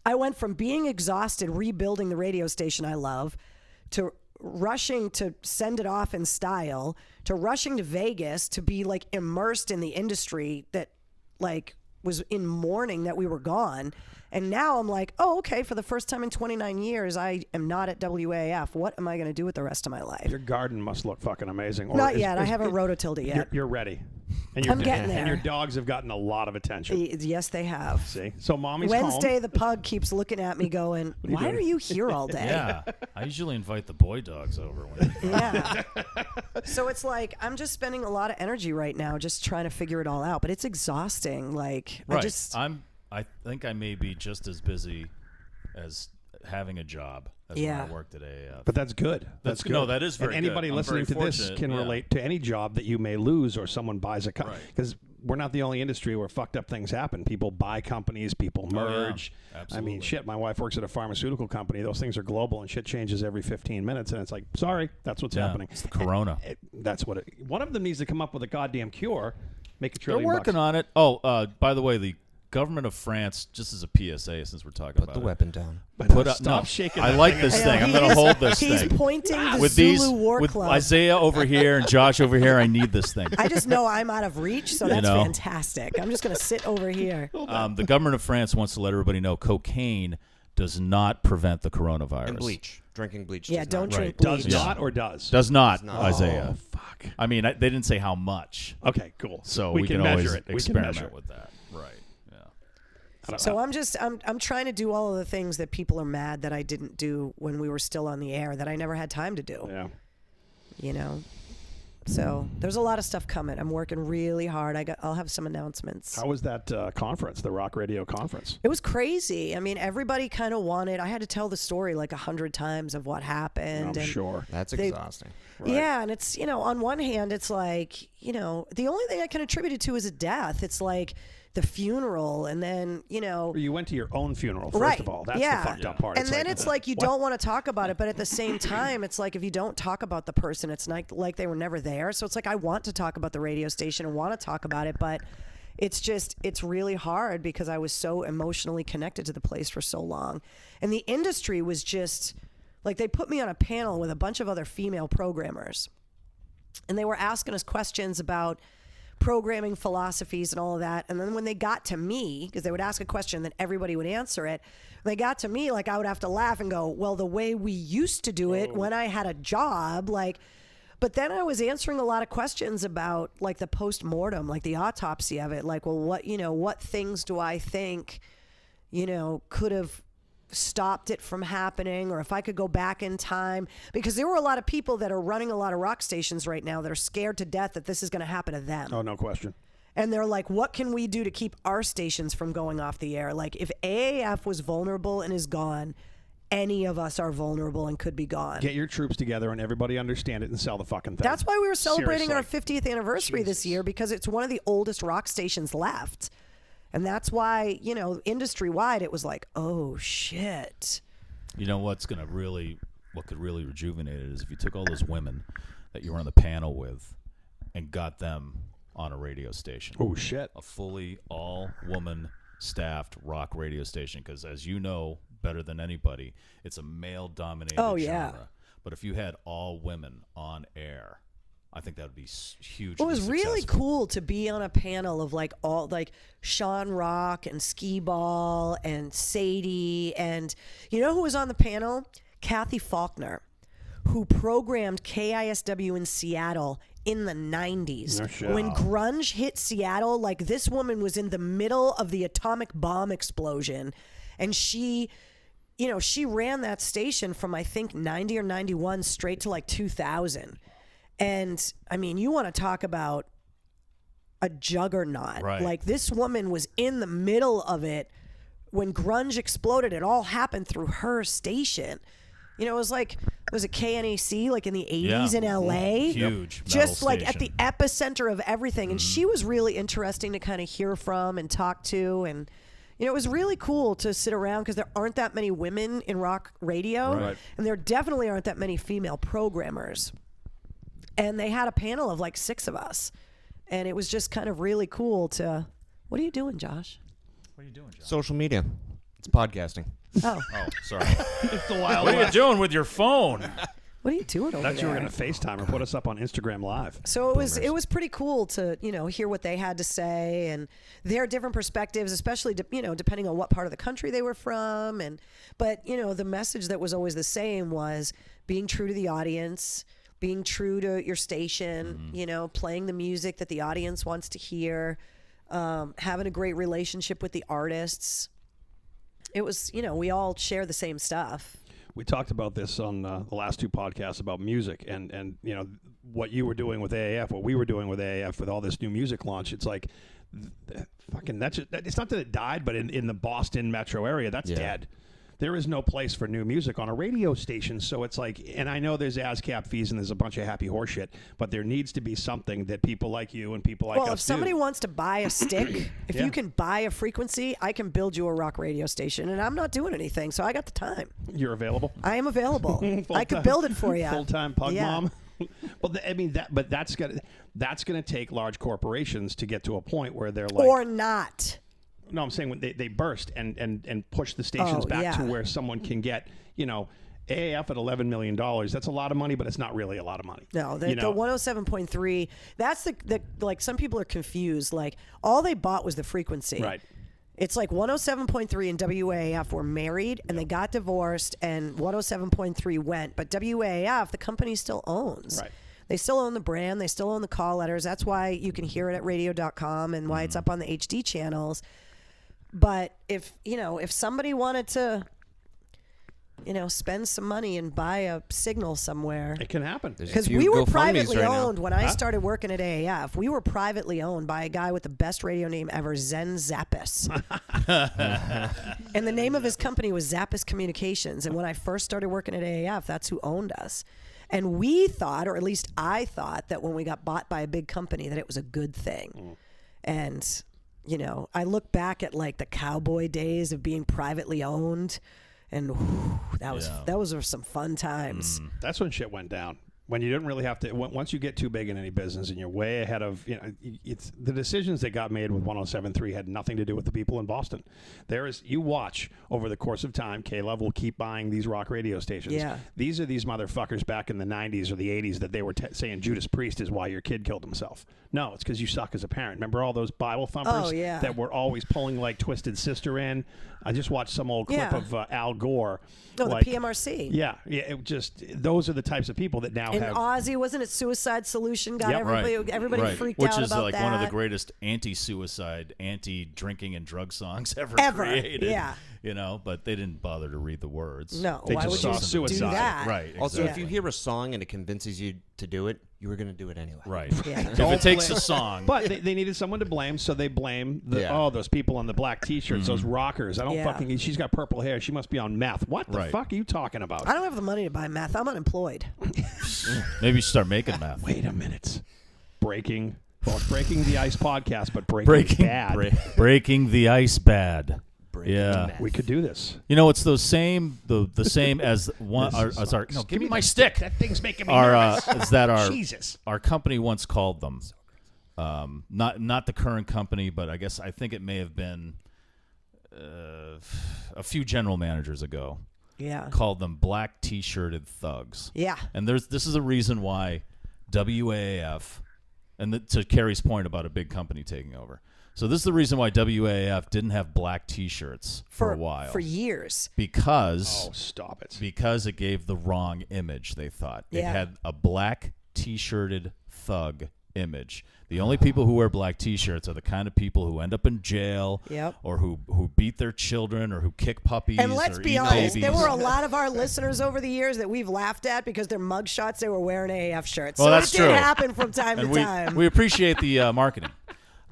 I went from being exhausted rebuilding the radio station I love to rushing to send it off in style to rushing to Vegas to be like immersed in the industry that like was in mourning that we were gone. And now I'm like, oh, okay, for the first time in 29 years, I am not at WAAF. What am I going to do with the rest of my life? your garden must look fucking amazing. Or Not yet. I haven't rototilled it yet. You're ready. And I'm getting there. And your dogs have gotten a lot of attention. Yes, they have. See? So mommy's Wednesday, home. the pug keeps looking at me going, why are you here all day? yeah, I usually invite the boy dogs over when Yeah. So it's like I'm just spending a lot of energy right now just trying to figure it all out, but it's exhausting. Like I think I may be just as busy as having a job as when I worked at AAF. But that's good. That's good. No, that is very and anybody good. I'm listening very to this fortunate, can relate to any job that you may lose or someone buys a company. Because we're not the only industry where fucked up things happen. People buy companies, people merge. Oh, yeah. Absolutely. I mean, shit, my wife works at a pharmaceutical company. Those things are global and shit changes every 15 minutes. And it's like, sorry, that's what's happening. It's the corona. That's what it. One of them needs to come up with a goddamn cure, make $1 trillion. They're working on it. Oh, by the way, the government of France, just as a PSA, since we're talking about the it. weapon down. Stop shaking. I like this thing. I'm going to hold this He's thing. pointing the with Zulu War with Club. Isaiah over here and Josh over here, I need this thing. I just know I'm out of reach, so that's fantastic. I'm just going to sit over here. The government of France wants to let everybody know cocaine does not prevent the coronavirus. And bleach. Drinking bleach. Yeah, does don't not. drink Does bleach. not or does? Does not, not. Isaiah. Oh, fuck. I mean, they didn't say how much. Okay, cool. So we can measure always it. We can experiment measure it. with that. Right. Yeah. So I'm trying to do all of the things that people are mad that I didn't do when we were still on the air that I never had time to do. Yeah. You know? So there's a lot of stuff coming. I'm working really hard. I'll have some announcements. How was that conference, the Rock Radio conference? It was crazy. I mean, everybody kind of wanted. I had to tell the story like 100 times of what happened. I'm sure. That's exhausting. Right. Yeah, and it's, you know, on one hand, it's like, you know, the only thing I can attribute it to is a death. It's like the funeral, and then, you know. Or you went to your own funeral, first right. of all. That's yeah. the fucked up part. And then it's like you don't want to talk about it, but at the same time, it's like if you don't talk about the person, it's like they were never there. So it's like I want to talk about the radio station and want to talk about it, but it's really hard because I was so emotionally connected to the place for so long. And the industry was just, like, they put me on a panel with a bunch of other female programmers. And they were asking us questions about programming philosophies and all of that. And then when they got to me, because they would ask a question, then everybody would answer it. When they got to me, like, I would have to laugh and go, well, the way we used to do it when I had a job, like, but then I was answering a lot of questions about, like, the post-mortem, like the autopsy of it. Like, well, what things do I think, could have stopped it from happening, or if I could go back in time, because there were a lot of people that are running a lot of rock stations right now that are scared to death that this is going to happen to them. Oh, no question. And they're like, what can we do to keep our stations from going off the air? Like, if AAF was vulnerable and is gone, any of us are vulnerable and could be gone. Get your troops together and everybody understand it and sell the fucking thing. That's why we were celebrating Seriously. our 50th anniversary this year, because it's one of the oldest rock stations left. And that's why, industry-wide, it was like, oh, shit. You know what could really rejuvenate it is if you took all those women that you were on the panel with and got them on a radio station. Oh, shit. A fully all-woman staffed rock radio station, because as you know better than anybody, it's a male-dominated genre. But if you had all women on air, I think that would be huge. It was really cool to be on a panel of Sean Rock and Skee Ball and Sadie, and you know who was on the panel? Kathy Faulkner, who programmed KISW in Seattle in the 90s. No shit. When grunge hit Seattle, like, this woman was in the middle of the atomic bomb explosion, and she ran that station from, I think, 90 or 91 straight to like 2000. And I mean, you want to talk about a juggernaut. Right. Like, this woman was in the middle of it when grunge exploded. It all happened through her station. It was like, was it KNAC, like in the 80s in LA? Huge. Just metal like at the station. epicenter of everything. And she was really interesting to kind of hear from and talk to. And, it was really cool to sit around, because there aren't that many women in rock radio. Right. And there definitely aren't that many female programmers. And they had a panel of like 6 of us. And it was just kind of really cool to... What are you doing, Josh? What are you doing, John? Social media. It's podcasting. Oh. Oh, sorry. It's the Wild What are you West. doing with your phone? What are you doing over Thought you were there? going to FaceTime or put us up on Instagram Live. So it was pretty cool to, hear what they had to say and their different perspectives, especially, depending on what part of the country they were from. But the message that was always the same was being true to the audience, being true to your station, playing the music that the audience wants to hear, having a great relationship with the artists. It was, we all share the same stuff. We talked about this on the last 2 podcasts about music and what you were doing with AAF, what we were doing with AAF with all this new music launch. It's like, fucking, it's not that it died, but in the Boston metro area, that's dead. There is no place for new music on a radio station. So it's like, and I know there's ASCAP fees and there's a bunch of happy horseshit, but there needs to be something that people like you and people like us do. Well, if somebody wants to buy a stick, if you can buy a frequency, I can build you a rock radio station, and I'm not doing anything, so I got the time. You're available? I am available. I could build it for you. Full-time pug mom. Well, that's gonna take large corporations to get to a point where they're like, or not. No, I'm saying when they burst and push the stations back to where someone can get, AAF at $11 million. That's a lot of money, but it's not really a lot of money. No, the 107.3, that's the like, some people are confused. Like, all they bought was the frequency. Right. It's like 107.3 and WAAF were married and they got divorced, and 107.3 went. But WAAF, the company still owns. Right. They still own the brand. They still own the call letters. That's why you can hear it at radio.com and why it's up on the HD channels. But if somebody wanted to, spend some money and buy a signal somewhere. It can happen. Because we were privately owned when I started working at AAF. We were privately owned by a guy with the best radio name ever, Zen Zappis. And the name of his company was Zappis Communications. And when I first started working at AAF, that's who owned us. And we thought, or at least I thought, that when we got bought by a big company that it was a good thing. And you know, I look back at like the cowboy days of being privately owned, and whew, those were some fun times. That's when shit went down. When you didn't really have to, once you get too big in any business and you're way ahead of, you know, it's the decisions that got made with 107.3 had nothing to do with the people in Boston. You watch over the course of time, K-Love will keep buying these rock radio stations. Yeah. These are these motherfuckers back in the 90s or the 80s that they were saying Judas Priest is why your kid killed himself. No, it's because you suck as a parent. Remember all those Bible thumpers that were always pulling like Twisted Sister in? I just watched some old clip of Al Gore. Oh, like, the PMRC. Yeah. It just, those are the types of people that now and have. Ozzy, wasn't it Suicide Solution? Got everybody right. freaked Which out is about like that. one of the greatest anti-suicide, anti-drinking and drug songs ever created. Yeah. You know, but they didn't bother to read the words. No, They why just would saw you suicide. do that? Right. Exactly. Also, if you hear a song and it convinces you to do it, you were going to do it anyway. Right. Yeah. If it takes a song. But they needed someone to blame, so they blame those people in the black T-shirts, those rockers. I don't fucking. She's got purple hair. She must be on meth. What the fuck are you talking about? I don't have the money to buy meth. I'm unemployed. Maybe you should start making meth. Wait a minute. Breaking the Ice podcast, but breaking bad. Breaking the ice bad. Meth. We could do this. You know, it's the same as one. As our, no, give me my stick. That thing's making me nervous. Is that our Jesus. Our company once called them. Not the current company, but I think it may have been a few general managers ago. Yeah. Called them black T-shirted thugs. Yeah. And this is a reason why WAAF, and to Carrie's point about a big company taking over. So this is the reason why WAAF didn't have black T-shirts for a while. For years. Because stop it. Because it gave the wrong image, they thought. It had a black T-shirted thug image. The only people who wear black T-shirts are the kind of people who end up in jail or who beat their children or who kick puppies. And let's or be eat honest, babies. there were a lot of our listeners over the years that we've laughed at because their mugshots, they were wearing AAF shirts. Well, so that's it did true. happen from time to time. We appreciate the marketing.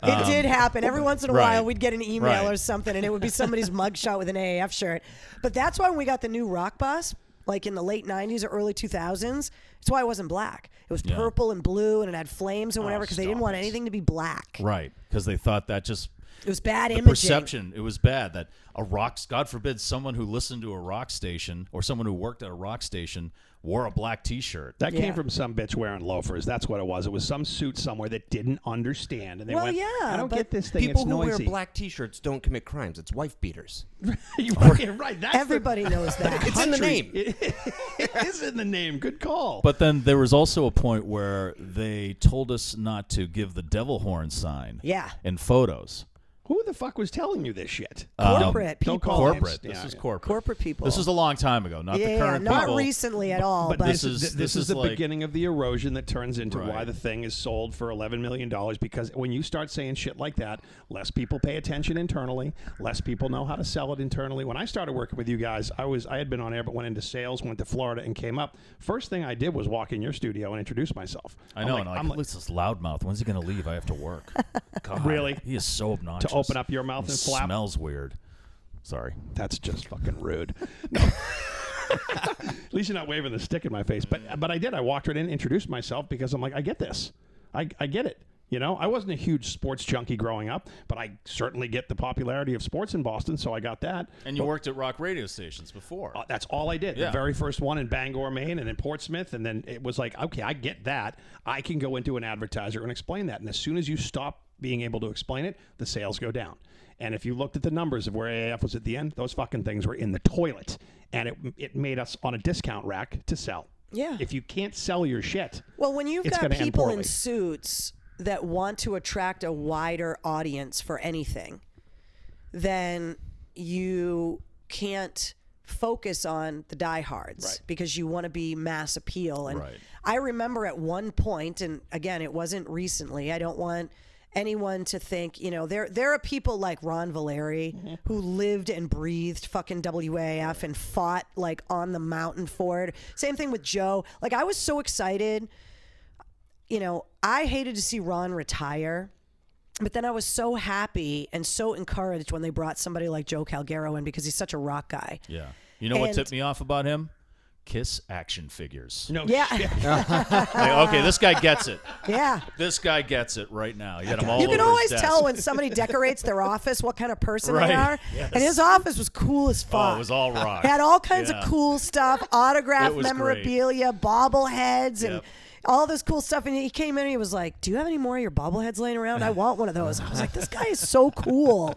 It did happen. Every once in a while, we'd get an email or something, and it would be somebody's mugshot with an AAF shirt. But that's why when we got the new rock bus, like in the late 90s or early 2000s, that's why it wasn't black. It was purple and blue, and it had flames and whatever because they didn't want anything to be black. Right, because they thought that just... It was bad the imaging. Perception, it was bad that a rock... God forbid someone who listened to a rock station or someone who worked at a rock station wore a black T-shirt. That came from some bitch wearing loafers. That's what it was. It was some suit somewhere that didn't understand. And they went, I don't get this thing. People it's who noisy. wear black T-shirts don't commit crimes. It's wife beaters. You're fucking right. That's Everybody knows that. It's in the name. It is in the name. Good call. But then there was also a point where they told us not to give the devil horn sign in photos. Who the fuck was telling you this shit? Corporate people. Don't call corporate. names. This is corporate. Corporate people. This is a long time ago, not the current not people. recently at all. But this is the like, beginning of the erosion that turns into why the thing is sold for $11 million. Because when you start saying shit like that, less people pay attention internally. Less people know how to sell it internally. When I started working with you guys, I had been on air, but went into sales, went to Florida, and came up. First thing I did was walk in your studio and introduce myself. I know, I'm like, this loudmouth. When's he going to leave? I have to work. God, really? He is so obnoxious. To open up your mouth and flap. Smells weird. Sorry. That's just fucking rude. No. At least you're not waving the stick in my face. But I did. I walked right in, introduced myself because I'm like, I get this. I get it. You know, I wasn't a huge sports junkie growing up, but I certainly get the popularity of sports in Boston, so I got that. And you worked at rock radio stations before. That's all I did. Yeah. The very first one in Bangor, Maine, and in Portsmouth, and then it was like, okay, I get that. I can go into an advertiser and explain that. And as soon as you stop being able to explain it, the sales go down. And if you looked at the numbers of where AAF was at the end, those fucking things were in the toilet. And it made us on a discount rack to sell. Yeah. If you can't sell your shit, well, when you've it's got gonna end people in poorly. suits that want to attract a wider audience for anything, then you can't focus on the diehards because you want to be mass appeal. And I remember at one point, and again, it wasn't recently, I don't want anyone to think, you know, there are people like Ron Valeri who lived and breathed fucking WAF and fought like on the mountain for it. Same thing with Joe. Like, I was so excited. You know, I hated to see Ron retire, but then I was so happy and so encouraged when they brought somebody like Joe Calgaro in because he's such a rock guy. Yeah. You know what tipped me off about him? Kiss action figures. No Yeah. shit. Like, okay, this guy gets it. Yeah. This guy gets it right now. You got him all You over can his always desk. tell when somebody decorates their office what kind of person Right. they are. Yes. And his office was cool as fuck. Oh, it was all rock. It had all kinds Yeah. of cool stuff, autographed It was memorabilia, bobbleheads, and Yep. all this cool stuff. And he came in and he was like, "Do you have any more of your bobbleheads laying around? I want one of those." I was like, "This guy is so cool."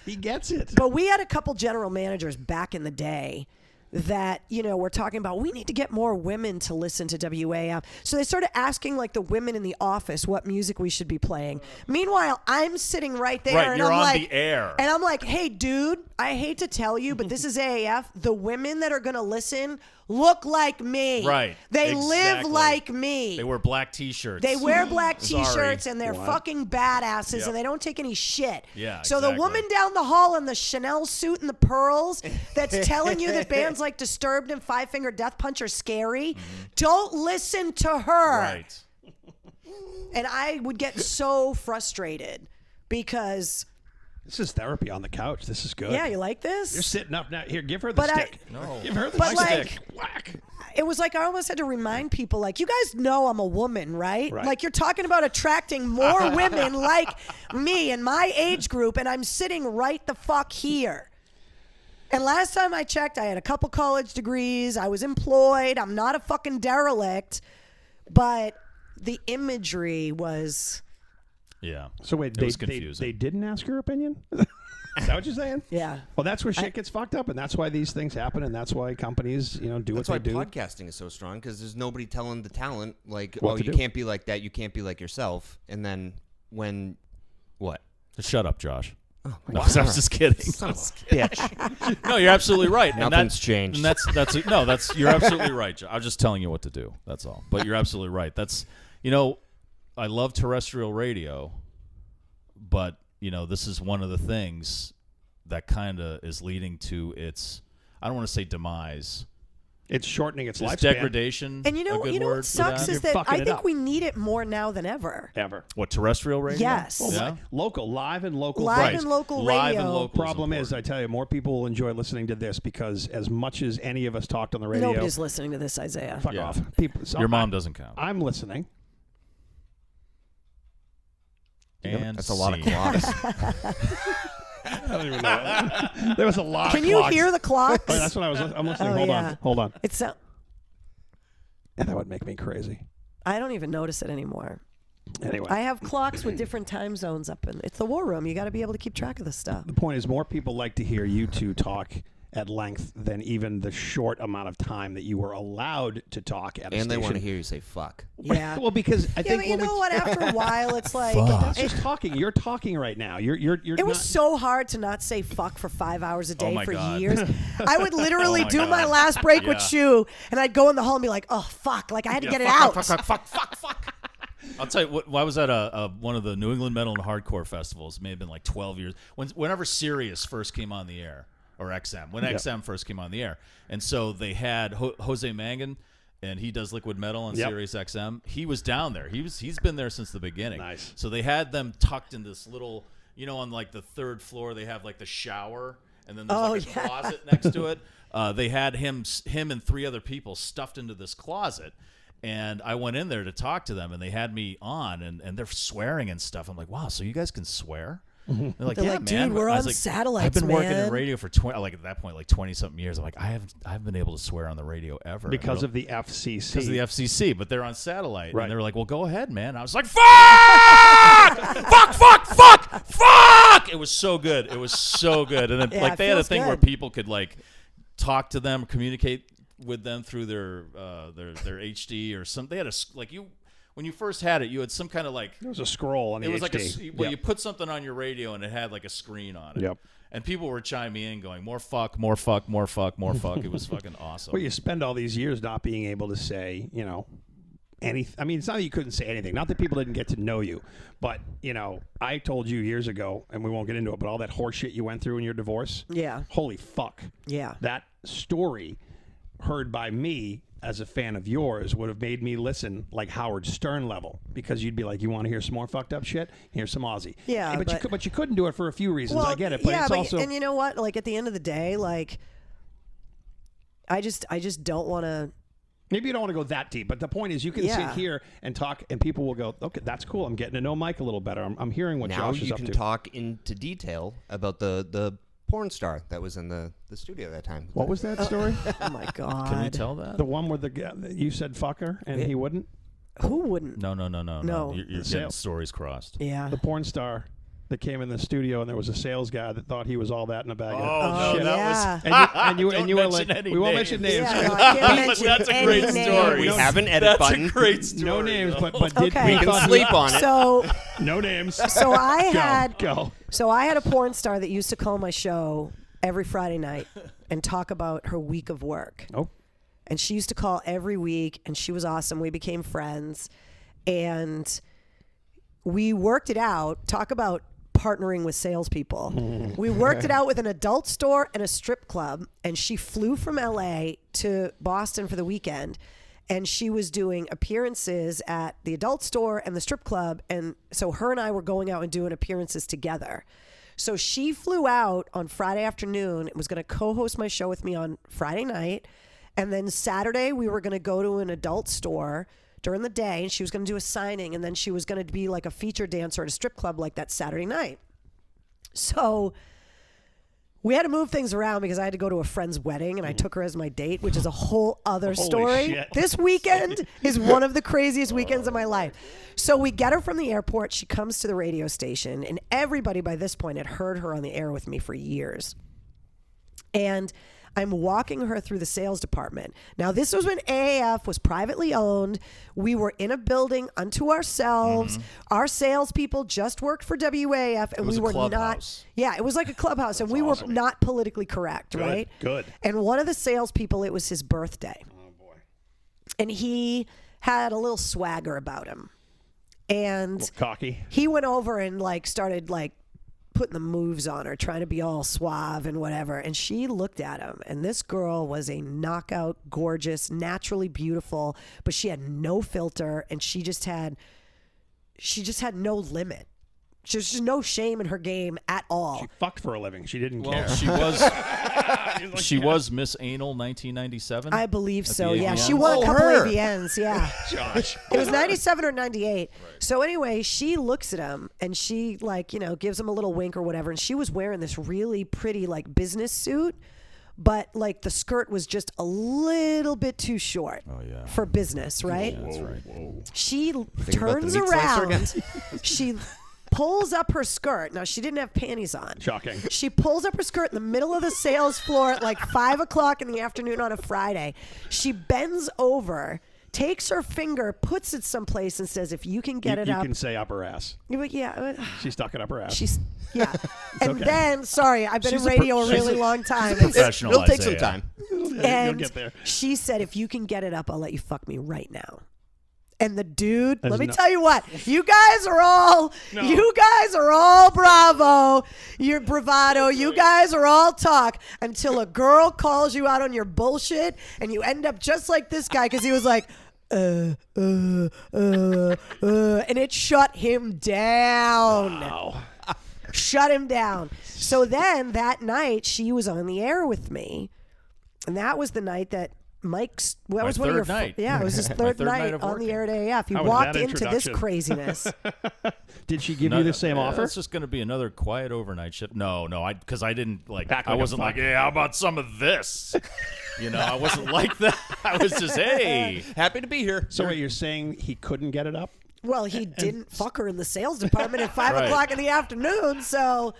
He gets it. But we had a couple general managers back in the day that, were talking about, we need to get more women to listen to WAAF. So they started asking like the women in the office what music we should be playing. Meanwhile, I'm sitting right there Right, and you're I'm on like, the air. and I'm like, "Hey dude, I hate to tell you, but this is AAF. The women that are going to listen look like me. Right. They live Exactly. like me. They wear black T-shirts. They wear black Sorry. T-shirts and they're fucking badasses Yep. and they don't take any shit. Yeah, So the exactly. woman down the hall in the Chanel suit and the pearls that's telling you that bands like Disturbed and Five Finger Death Punch are scary, don't listen to her. Right. And I would get so frustrated because, This is therapy on the couch. This is good. yeah, you like this? You're sitting up now. Here, give her the But stick. No. Give her the But, stick. like- Whack. It was like I almost had to remind people, like, you guys know I'm a woman, right? Right. Like, you're talking about attracting more women like me in my age group, and I'm sitting right the fuck here. And last time I checked, I had a couple college degrees. I was employed. I'm not a fucking derelict. But the imagery was, Yeah. So wait, It was confusing. they didn't ask her opinion? Is that what you're saying? yeah. Well, that's where shit gets fucked up, and that's why these things happen, and that's why companies, do That's what why they do. podcasting is so strong, because there's nobody telling the talent, like, What to you do. can't be like that, you can't be like yourself. And then what? Shut up, Josh. Oh, No, I was just kidding. Son of a bitch. No, you're absolutely right. And Nothing's changed. And that's you're absolutely right. I'm just telling you what to do. That's all. But you're absolutely right. That's I love terrestrial radio, but this is one of the things that kind of is leading to its, I don't want to say demise. It's shortening its It's lifespan. degradation. And you know a good what word for sucks that? is You're that fucking I it think up. we need it more now than ever. Ever. What, terrestrial radio? Yes. Well, Yeah. local, live and local. Live Right. and local Live radio. and local. Problem is, I tell you, more people will enjoy listening to this because as much as any of us talked on the radio, Nobody's listening to this, Isaiah. fuck Yeah. off. People, so Your mom doesn't count. I'm listening. And That's a lot of scene. clocks. I don't even know. There was a lot. Can of you clocks. hear the clocks? Oh, that's what I was. I'm listening. Oh, Hold yeah. on. Hold on. It's Yeah, that would make me crazy. I don't even notice it anymore. Anyway, I have clocks with different time zones up in. It's the war room. You got to be able to keep track of this stuff. the point is, more people like to hear you two talk at length than even the short amount of time that you were allowed to talk at a And they want to station. hear you say fuck. Yeah. Well, because I Yeah, think but you when we- know what? After a while, it's like that's just talking. You're talking right now. You're it was not- so hard to not say fuck for 5 hours a day my for God. years. I would literally Oh my do my God. last break with Yeah. Shu, and I'd go in the hall and be like, "Oh fuck!" Like I had to get it out. Fuck. I'll tell you what. I was at one of the New England Metal and Hardcore festivals. It may have been like 12 years. Whenever Sirius first came on the air, or XM, when XM first came on the air, and so they had Jose Mangan, and he does liquid metal on Yep. Sirius XM. He was down there. He's been there since the beginning. Nice. So they had them tucked in this little, on like the third floor, they have like the shower, and then there's like a closet next to it. They had him and three other people stuffed into this closet. And I went in there to talk to them, and they had me on, and they're swearing and stuff. I'm like, wow, so you guys can swear? They're like, They're yeah, like, man. dude, we're I was on like, satellites, I've been working in man. radio for at that point, like 20-something years. I'm like, I haven't been able to swear on the radio ever. because of the FCC. Because of the FCC, but they're on satellite. Right. And they were like, well, go ahead, man. I was like, fuck! fuck! It was so good. It was so good. And then Yeah, like it they had a feels thing where good. people could like talk to them, communicate with them through their HD or something. They had when you first had it, you had some kind of like There was a scroll on the it was HD. like you put something on your radio and it had like a screen on it. Yep. And people were chiming in, going, more fuck, more fuck, more fuck, more fuck. It was fucking awesome. Well, you spend all these years not being able to say, anything. I mean, it's not that you couldn't say anything. Not that people didn't get to know you, but I told you years ago, and we won't get into it, but all that horse shit you went through in your divorce. Yeah. Holy fuck. Yeah. That story, heard by me as a fan of yours, would have made me listen like Howard Stern level, because you'd be like, you want to hear some more fucked up shit? Here's some Aussie. Yeah, but you couldn't do it for a few reasons. Well, I get it, but yeah, it's also and you know what? Like at the end of the day, like I just don't want to. Maybe you don't want to go that deep, but the point is you can sit here and talk, and people will go, okay, that's cool. I'm getting to know Mike a little better. I'm hearing what now Josh is up to. Now you can talk into detail about the porn star that was in the studio that time. What was that story? Oh, my God. Can we tell that? The one where you said fucker and he wouldn't? Who wouldn't? No. You're getting stories crossed. Yeah. The porn star that came in the studio, and there was a sales guy that thought he was all that in a bag Oh, of shit. no, yeah. And you were like, we won't mention names. Yeah, no, I can't mention That's a any great names. story. We have an edit button. That's a great story. No names, but Okay. We can sleep on it. So no names. So I had Go. So I had a porn star that used to call my show every Friday night and talk about her week of work. Oh. And she used to call every week, and she was awesome. We became friends, and we worked it out. Talk about partnering with salespeople. We worked it out with an adult store and a strip club, and she flew from LA to Boston for the weekend, and she was doing appearances at the adult store and the strip club, and so her and I were going out and doing appearances together. So she flew out on Friday afternoon and was going to co-host my show with me on Friday night, and then Saturday we were going to go to an adult store during the day, and she was going to do a signing, and then she was going to be like a feature dancer at a strip club like that Saturday night. So we had to move things around because I had to go to a friend's wedding, and I took her as my date, which is a whole other story. Shit. This weekend is one of the craziest weekends of my life. So we get her from the airport. She comes to the radio station, and everybody by this point had heard her on the air with me for years. And I'm walking her through the sales department. Now, this was when AAF was privately owned. We were in a building unto ourselves. Our salespeople just worked for WAAF, and we were not. Yeah, it was like a clubhouse, and we were not politically correct, right? Good. And one of the salespeople, it was his birthday. Oh, boy. And he had a little swagger about him. And Cocky. he went over and started putting the moves on her, trying to be all suave and whatever. And she looked at him, and this girl was a knockout, gorgeous, naturally beautiful, but she had no filter, and she just had no limit. There's just no shame in her game at all. She fucked for a living. She didn't care. She was Miss Anal 1997. I believe so. the Yeah, AVNs? she won a couple her. AVNs. Yeah, Josh. it was 97 or 98. So anyway, she looks at him and she gives him a little wink or whatever. And she was wearing this really pretty business suit, but the skirt was just a little bit too short for business, right? Yeah, that's right. She about turns the meat slicer around. She pulls up her skirt. Now, she didn't have panties on. Shocking. She pulls up her skirt in the middle of the sales floor at 5 o'clock in the afternoon on a Friday. She bends over, takes her finger, puts it someplace, and says, if you can get it you up. can say upper ass. Yeah. She stuck it up her ass. Yeah. And okay. then, sorry, I've been in radio a really long time. Professional. It'll take some Isaiah. time. And You'll get there. she said, if you can get it up, I'll let you fuck me right now. And the dude, let me no- tell you what, you guys are all bravo. You're bravado. You guys are all talk until a girl calls you out on your bullshit, and you end up just like this guy because he was like, and it shut him down. Wow. Shut him down. So then that night she was on the air with me, and that was the night that Mike's. Well, that was one of your. night. Yeah, it was his My third third night night of on the working. air at AF. He How was walked that into this introduction? craziness. Did she give you the same offer? It's just going to be another quiet overnight shift. No, because I didn't Act like I a wasn't fuck. hey, how about some of this? I wasn't like that. I was just, hey. Happy to be here. So wait, you're saying he couldn't get it up? Well, he didn't fuck her in the sales department at 5 Right. o'clock in the afternoon. So,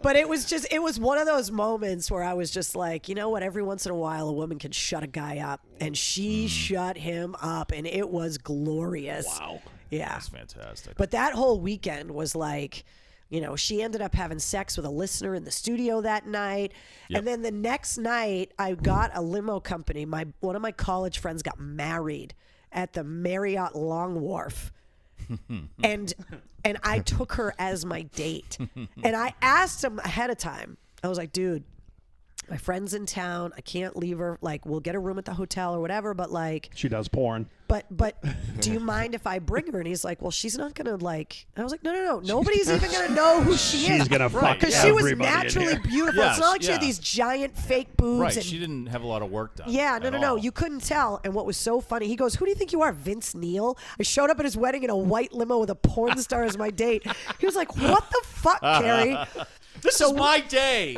but it was one of those moments where I was just like, you know what? Every once in a while, a woman can shut a guy up, and she shut him up, and it was glorious. Wow. Yeah. That's fantastic. But that whole weekend was she ended up having sex with a listener in the studio that night. Yep. And then the next night, I got a limo company. One of my college friends got married at the Marriott Long Wharf. and I took her as my date. And I asked him ahead of time. I was like, dude, my friend's in town. I can't leave her. Like, we'll get a room at the hotel or whatever, but like... She does porn. But do you mind if I bring her? And he's like, well, she's not going to like... And I was like, no. Nobody's even going to know who she is. She's going to fuck because she was naturally beautiful. It's not like she had these giant fake boobs. Right, and, she didn't have a lot of work done. Yeah, no. You couldn't tell. And what was so funny, he goes, who do you think you are, Vince Neil? I showed up at his wedding in a white limo with a porn star as my date. He was like, what the fuck, Carrie? This is my day.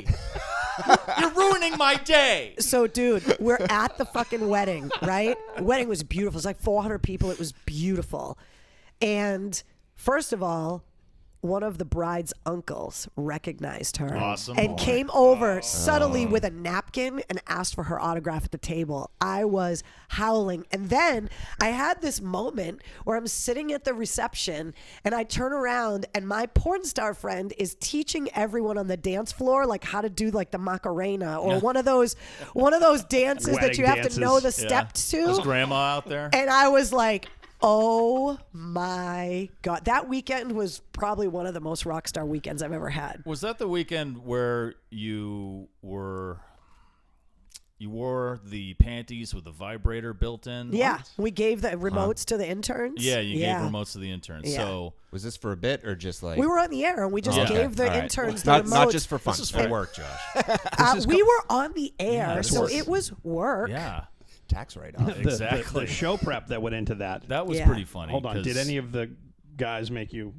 You're ruining my day. So, dude, we're at the fucking wedding, right? The wedding was beautiful. It was like 400 people. It was beautiful. And first of all, one of the bride's uncles recognized her and came over subtly with a napkin and asked for her autograph at the table. I was howling. And then I had this moment where I'm sitting at the reception and I turn around and my porn star friend is teaching everyone on the dance floor like how to do like the Macarena or one of those dances that you have to know the steps to. Was grandma out there? And I was like, oh my God. That weekend was probably one of the most rock star weekends I've ever had. Was that the weekend where you wore the panties with the vibrator built in? Yeah. We gave the remotes to the interns. Yeah, you gave remotes to the interns. Yeah. So was this for a bit or just like... We were on the air and we just gave the interns the remotes. Not just for fun. This is for work, Josh. We were on the air, so it was work. Yeah. Tax write-off. Exactly. The show prep that went into that. That was pretty funny. Hold on. Did any of the guys make you...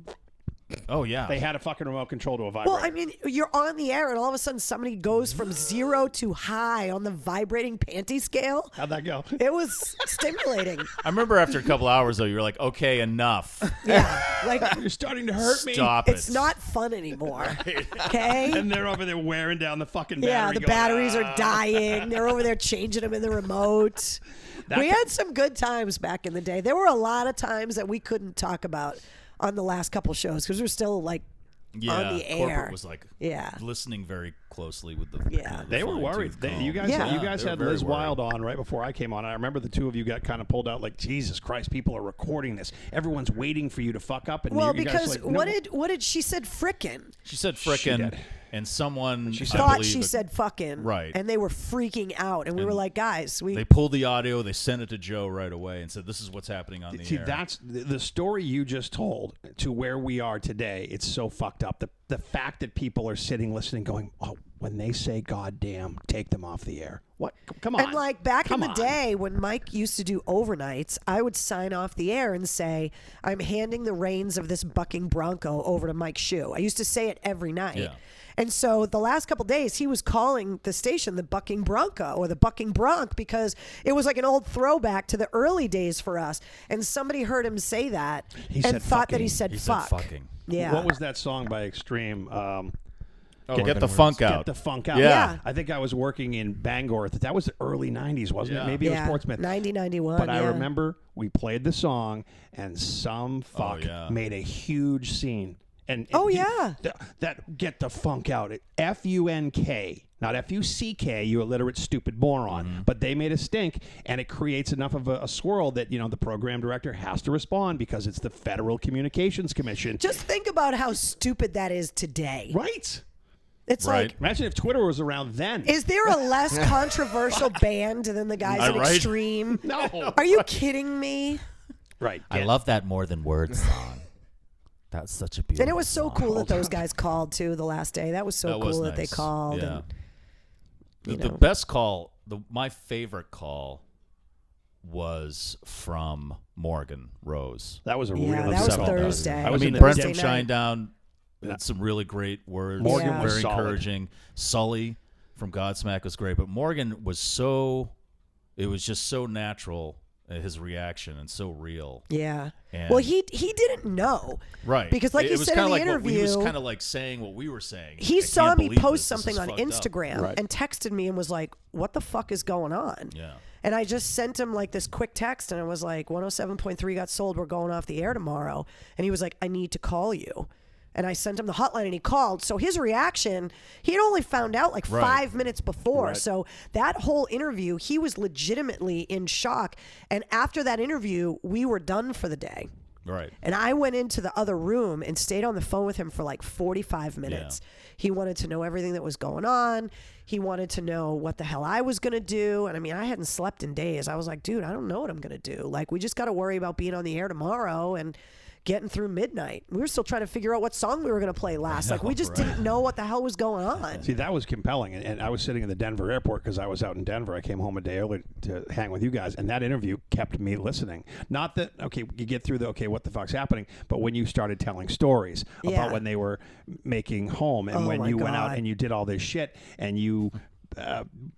Oh, yeah. They had a fucking remote control to a vibrator. Well, I mean, you're on the air and all of a sudden somebody goes from 0 to high on the vibrating panty scale. How'd that go? It was stimulating. I remember after a couple hours, though, you were like, okay, enough. Yeah. Like, you're starting to hurt me. Stop it. It's not fun anymore. Okay? And they're over there wearing down the fucking battery. Yeah, the batteries are dying. They're over there changing them in the remote. We had some good times back in the day. There were a lot of times that we couldn't talk about on the last couple shows because we're still like on the air. Corporate was like listening very closely with the they were worried. You guys had Liz Wilde on right before I came on. I remember the two of you got kind of pulled out like, Jesus Christ, people are recording this. Everyone's waiting for you to fuck up. And well, you because guys like, no. what did she said frickin'? She said frickin'. And someone thought she said fucking. Right. And they were freaking out. And we were like, guys, they pulled the audio, they sent it to Joe right away and said, this is what's happening on the air. That's the story you just told to where we are today. It's so fucked up. The fact that people are sitting listening going, oh, when they say goddamn, take them off the air. What? Come on. And like back in the day when Mike used to do overnights, I would sign off the air and say, I'm handing the reins of this bucking bronco over to Mike Shue. I used to say it every night. Yeah. And so the last couple of days, he was calling the station the Bucking Bronco or the Bucking Bronc because it was like an old throwback to the early days for us. And somebody heard him say that and thought that he said fuck. Said fucking. Yeah. What was that song by Extreme? Get the funk out. Get the funk out. Yeah. I think I was working in Bangor. That was the early 90s, wasn't it? Maybe it was Portsmouth. 90, 91. But I remember we played the song and some fuck made a huge scene. And that get the funk out. F-U-N-K, not F-U-C-K, you illiterate stupid moron. Mm-hmm. But they made a stink, and it creates enough of a swirl that, the program director has to respond because it's the Federal Communications Commission. Just think about how stupid that is today. Right. It's like, imagine if Twitter was around then. Is there a less controversial band than the guys at Extreme? No. Are you kidding me? Right. I love that More Than Words song. That's such a beautiful And it was so song. cool that those guys called too the last day. That was so cool that they called. Yeah. And, the best call, my favorite call was from Morgan Rose. That was a really that was Thursday. I mean, Brent from Shinedown had some really great words. Morgan was very solid. encouraging. Sully from Godsmack was great, but Morgan was it was just so natural. His reaction and so real. Yeah. And well, he didn't know. Right. Because like he said in the interview. He was kind of like saying what we were saying. He saw me post something on Instagram and texted me and was like, what the fuck is going on? Yeah. And I just sent him like this quick text and I was like, 107.3 got sold. We're going off the air tomorrow. And he was like, I need to call you. And I sent him the hotline and he called. So his reaction, he had only found out like 5 minutes before. Right. So that whole interview, he was legitimately in shock. And after that interview, we were done for the day. Right. And I went into the other room and stayed on the phone with him for like 45 minutes. Yeah. He wanted to know everything that was going on. He wanted to know what the hell I was going to do. And I mean, I hadn't slept in days. I was like, dude, I don't know what I'm going to do. Like, we just got to worry about being on the air tomorrow and getting through midnight. We were still trying to figure out what song we were going to play last. Like, we just didn't know what the hell was going on. See, that was compelling. And I was sitting in the Denver airport because I was out in Denver. I came home a day early to hang with you guys. And that interview kept me listening. Not that, okay, you get through what the fuck's happening. But when you started telling stories about when they were making home and when you went out and you did all this shit and you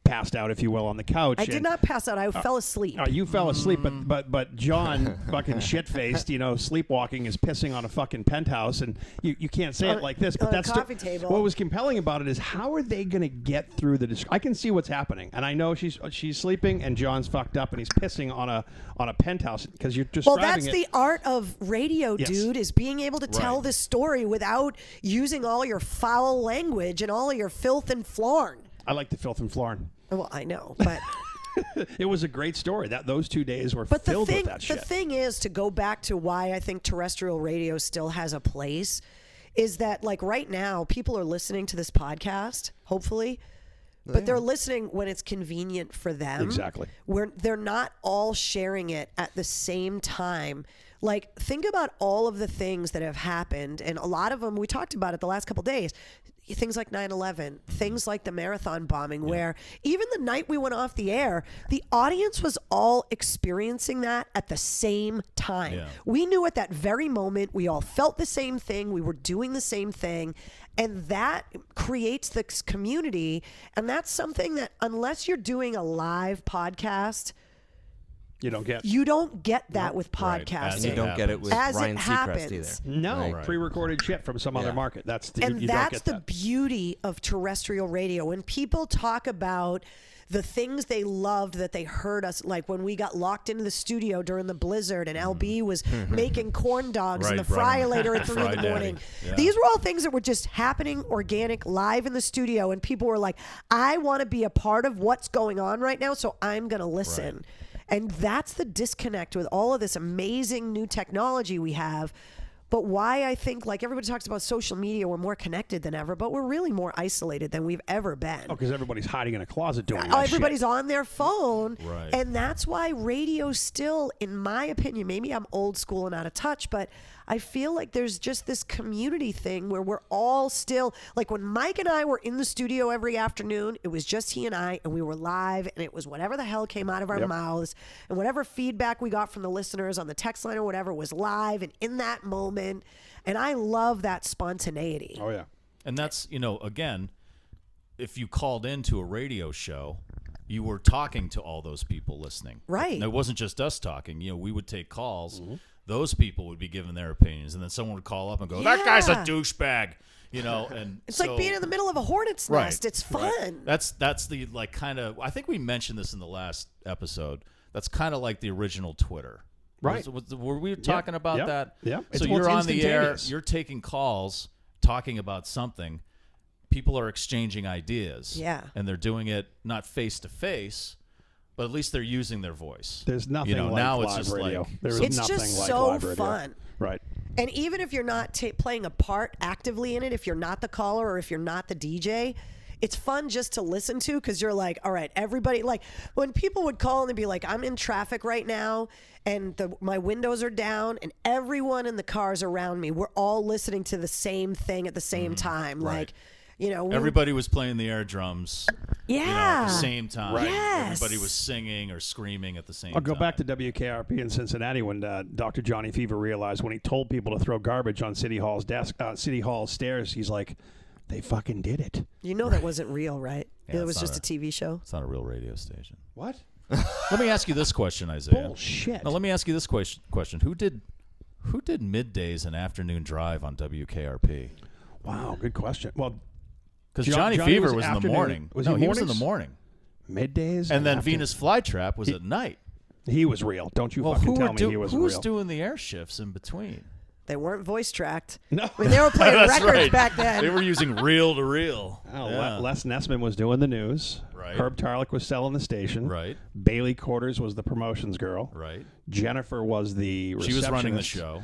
passed out, if you will, on the couch. I did not pass out. I fell asleep. You fell asleep, but John, fucking shit-faced, sleepwalking, is pissing on a fucking penthouse, and you can't say it like this, but that's coffee table. What was compelling about it is how are they going to get through the? I can see what's happening, and I know she's sleeping, and John's fucked up, and he's pissing on a penthouse because you're describing that's the art of radio, Yes. dude, is being able to tell this story without using all your foul language and all of your filth and flarn. I like the filth and flarn. Well, I know, but It was a great story. Those 2 days were but filled with that shit. The thing is, to go back to why I think terrestrial radio still has a place, is that like right now people are listening to this podcast, hopefully, but they're listening when it's convenient for them. Exactly. Where they're not all sharing it at the same time. Like, think about all of the things that have happened, and a lot of them we talked about it the last couple of days. Things like 9/11, things like the marathon bombing, where even the night we went off the air, the audience was all experiencing that at the same time. Yeah. We knew at that very moment, we all felt the same thing, we were doing the same thing, and that creates this community. And that's something that, unless you're doing a live podcast, You don't get. you don't get that with Right. podcasting. And you don't get it with As it Ryan Seacrest happens. either. No, Right. pre-recorded shit from some other market. And you don't that's get the that. beauty of terrestrial radio. When people talk about the things they loved that they heard us, like when we got locked into the studio during the blizzard and LB was making corn dogs in the fry-later at 3 in the morning. Yeah. These were all things that were just happening organic, live in the studio, and people were like, I want to be a part of what's going on right now, so I'm going to listen. Right. And that's the disconnect with all of this amazing new technology we have. But why I think, like, everybody talks about social media, we're more connected than ever, but we're really more isolated than we've ever been. Oh, because everybody's hiding in a closet doing that Everybody's shit. on their phone. Right. And that's why radio still, in my opinion, maybe I'm old school and out of touch, but I feel like there's just this community thing where we're all still, like when Mike and I were in the studio every afternoon, it was just he and I, and we were live, and it was whatever the hell came out of our mouths, and whatever feedback we got from the listeners on the text line or whatever was live and in that moment. And I love that spontaneity. Oh, yeah. And that's, again, if you called into a radio show, you were talking to all those people listening. Right. And it wasn't just us talking. We would take calls. Mm-hmm. Those people would be giving their opinions, and then someone would call up and go, "That guy's a douchebag," and it's like being in the middle of a hornet's nest. It's fun. Right. That's the kind of. I think we mentioned this in the last episode. That's kind of like the original Twitter. Right. Were we talking about that? Yeah. So you're on the air, you're taking calls, talking about something. People are exchanging ideas. Yeah. And they're doing it not face to face, but at least they're using their voice. There's nothing like now live it's just radio. like There is It's nothing just like so live radio. fun. Right. And even if you're not playing a part actively in it, if you're not the caller or if you're not the DJ, it's fun just to listen to, because you're like, all right, everybody, like when people would call and they'd be like, I'm in traffic right now and my windows are down and everyone in the cars around me, we're all listening to the same thing at the same time. right. Like, everybody was playing the air drums. Yeah. At the same time. Right. Yes. Everybody was singing or screaming at the same time. I'll go back to WKRP in Cincinnati when Dr. Johnny Fever realized when he told people to throw garbage on City Hall's City Hall stairs, he's like, they fucking did it. That wasn't real, right? Yeah, it was it's just not a TV show. It's not a real radio station. What? Let me ask you this question, Isaiah. Bullshit. Now, let me ask you this question. Who did middays and afternoon drive on WKRP? Wow, good question. Well, because Johnny Fever was in the afternoon. morning. Was no, he was in the mornings? morning. Middays. And then after- Venus Flytrap was at night. He was real. Don't you Well, fucking who tell were me he was who was real. doing the air shifts in between? They weren't voice tracked. No. I mean, they were playing That's records right. back then. They were using reel to reel. Oh, Yeah. Les Nessman was doing the news. Right. Right. Herb Tarlick was selling the station. Right. Bailey Quarters was the promotions girl. Right. Jennifer was the receptionist. She was running the show.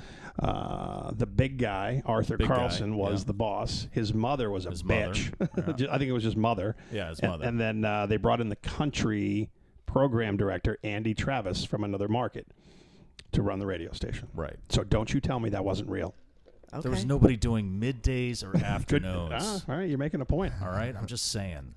The big guy, Arthur Carlson, was the boss. His mother was a bitch. Yeah. I think it was just mother. Yeah, his mother. And then they brought in the country program director, Andy Travis, from another market to run the radio station. Right. So don't you tell me that wasn't real. Okay. There was nobody doing middays or afternoons. All right, you're making a point. All right, I'm just saying.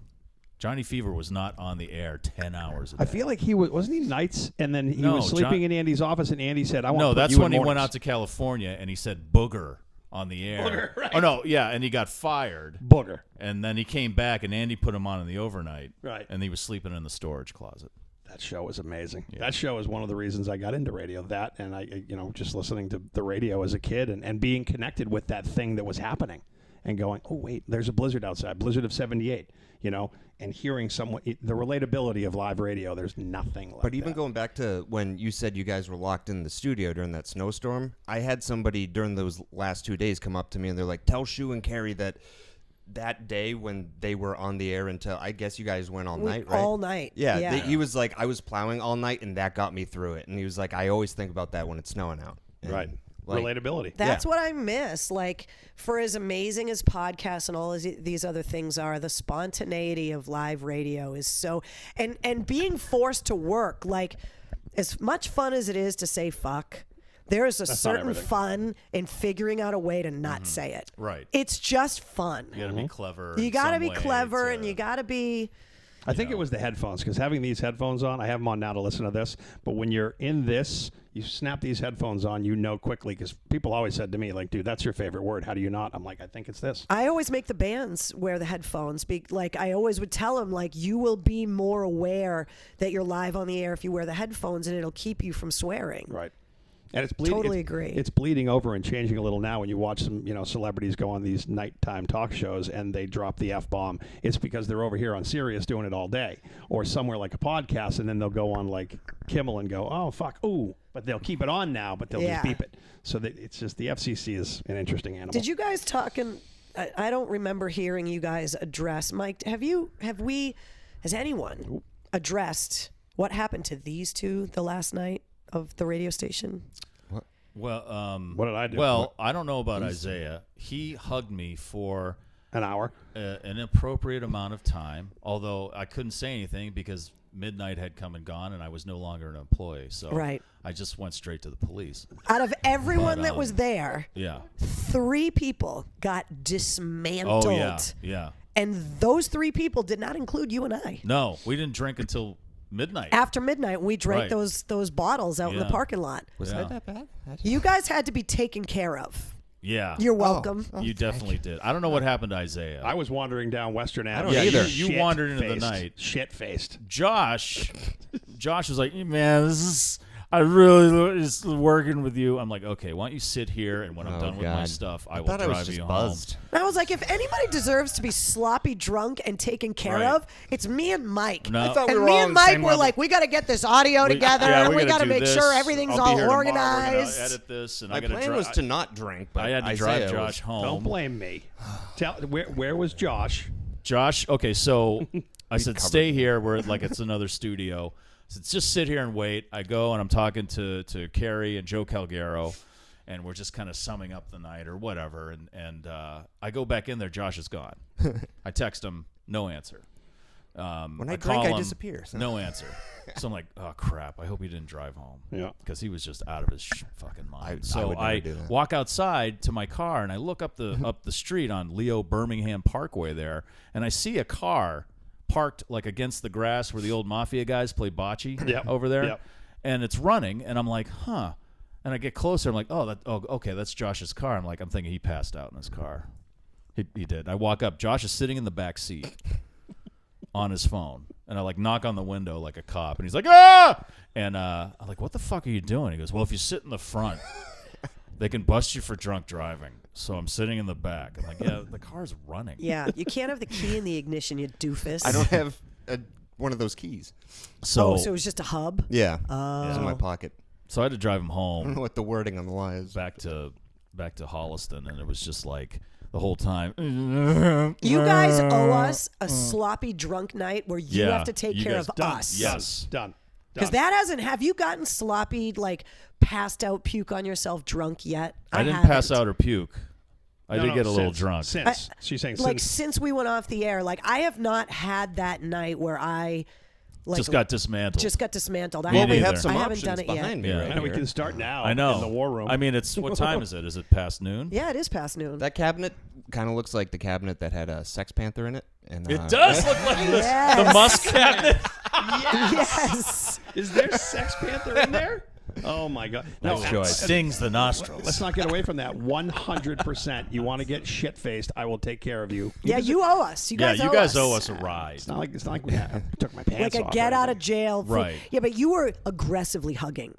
Johnny Fever was not on the air 10 hours a day. I feel like he wasn't he nights, and then he was sleeping in Andy's office, and Andy said, "I want." No, to put that's you when in he went mornings." out to California and he said booger on the air. Booger, right. Oh no, yeah, and he got fired. Booger. And then he came back and Andy put him on in the overnight. Right. And he was sleeping in the storage closet. That show was amazing. Yeah. That show is one of the reasons I got into radio. That and I, just listening to the radio as a kid and being connected with that thing that was happening, and going, oh wait, there's a blizzard outside, blizzard of '78, and hearing someone the relatability of live radio. There's nothing like. But even that. going back to when you said you guys were locked in the studio during that snowstorm, I had somebody during those last 2 days come up to me and they're like, "Tell Shu and Carrie that day when they were on the air until I guess you guys went all night, right? All night. Yeah. He was like, I was plowing all night and that got me through it. And he was like, I always think about that when it's snowing out. And Right. like, Relatability. That's what I miss. Like, for as amazing as podcasts and all these other things are, the spontaneity of live radio is so, and being forced to work, like, as much fun as it is to say fuck, there is a certain fun in figuring out a way to not say it. Right. It's just fun. You got to be clever. You got to be clever, to, and you got to be. I think it was the headphones, because having these headphones on, I have them on now to listen to this, but when you're in this, you snap these headphones on, quickly, because people always said to me, like, dude, that's your favorite word. How do you not? I'm like, I think it's this. I always make the bands wear the headphones. I always would tell them, like, you will be more aware that you're live on the air if you wear the headphones, and it'll keep you from swearing. Right. And it's bleeding. Totally agree. It's bleeding over and changing a little now when you watch some, celebrities go on these nighttime talk shows and they drop the F-bomb. It's because they're over here on Sirius doing it all day, or somewhere like a podcast, and then they'll go on like Kimmel and go, oh fuck, ooh, but they'll keep it on now, but they'll just beep it. So it's just the FCC is an interesting animal. Did you guys talk? And I don't remember hearing you guys address. Mike, has anyone addressed what happened to these two the last night of the radio station? Well, what did I do? Well, I don't know about Isaiah. He hugged me for an hour, an appropriate amount of time, although I couldn't say anything because midnight had come and gone and I was no longer an employee. So I just went straight to the police. Out of everyone that was there, 3 people got dismantled. Oh, yeah. And those 3 people did not include you and I. No, we didn't drink until midnight. After midnight, we drank those bottles out in the parking lot. Was that bad? You guys had to be taken care of. Yeah. You're welcome. You definitely did. I don't know what happened to Isaiah. I was wandering down Western Avenue. I don't either. You wandered into the night. Shit-faced. Josh was like, man, I really is working with you. I'm like, okay, why don't you sit here, and when I'm done with my stuff, I will drive you home. I was like, if anybody deserves to be sloppy drunk and taken care of, it's me and Mike. No. I thought we and were me all and on the Mike same were level. like, we got to get this audio together. Yeah, we got to do make this. sure everything's I'll be all here tomorrow. We're gonna organized. edit this, and My I got plan was to not drink, but I had to Isaiah drive Josh home. Don't blame me. Tell where was Josh? Josh, okay, so I said, stay here. We're like, it's another studio. I said, just sit here and wait. I go and I'm talking to Carrie and Joe Calgaro, and we're just kind of summing up the night or whatever. And I go back in there. Josh is gone. I text him, no answer. When I drink, call I him, disappear. So. No answer. So I'm like, oh, crap. I hope he didn't drive home. Yeah. Because he was just out of his fucking mind. I would So never do that. walk outside to my car, and I look up the street on Leo Birmingham Parkway there, and I see a car parked like against the grass where the old mafia guys play bocce over there. Yep. And it's running, and I'm like, huh. And I get closer. I'm like, oh, okay, that's Josh's car. I'm thinking he passed out in his car. He did. I walk up. Josh is sitting in the back seat on his phone, and I like knock on the window like a cop, and he's like, ah! And I'm like, what the fuck are you doing? He goes, well, if you sit in the front, they can bust you for drunk driving. So I'm sitting in the back. I'm like, yeah, the car's running. Yeah, you can't have the key in the ignition, you doofus. I don't have one of those keys. So it was just a hub? Yeah. It's in my pocket. So I had to drive him I don't know home what the wording on the lie is. back to Holliston, and it was just like the whole time. You guys owe us a sloppy drunk night where you Yeah, have to take you care guys- of done. us. Yes. Done. Because that hasn't. Have you gotten sloppy, like passed out, puke on yourself, drunk yet? I didn't haven't. pass out or puke. I No, did no, get a little since. drunk. Since. She's saying Like since. since we went off the air, like I have not had that night where I like Just got dismantled. just got dismantled. I Me haven't, we have neither. some I haven't options done it behind yet. me Yeah. right And we here. can start now I know. in the war room. I mean, it's what time is it? Is it past noon? Yeah, it is past noon. That cabinet kind of looks like the cabinet that had a Sex Panther in it. And It does look like this. Yes. The Musk cabinet. Yes. Is there Sex Panther in there? Oh my God! Nice choice. Stings the nostrils. Let's not get away from that. 100%. You want to get shit faced? I will take care of you. Yeah, you owe us. You Yeah, guys you owe guys us. owe us a ride. It's not like I took my pants Like a off. get or out of anything. jail. Right. Yeah, but you were aggressively hugging.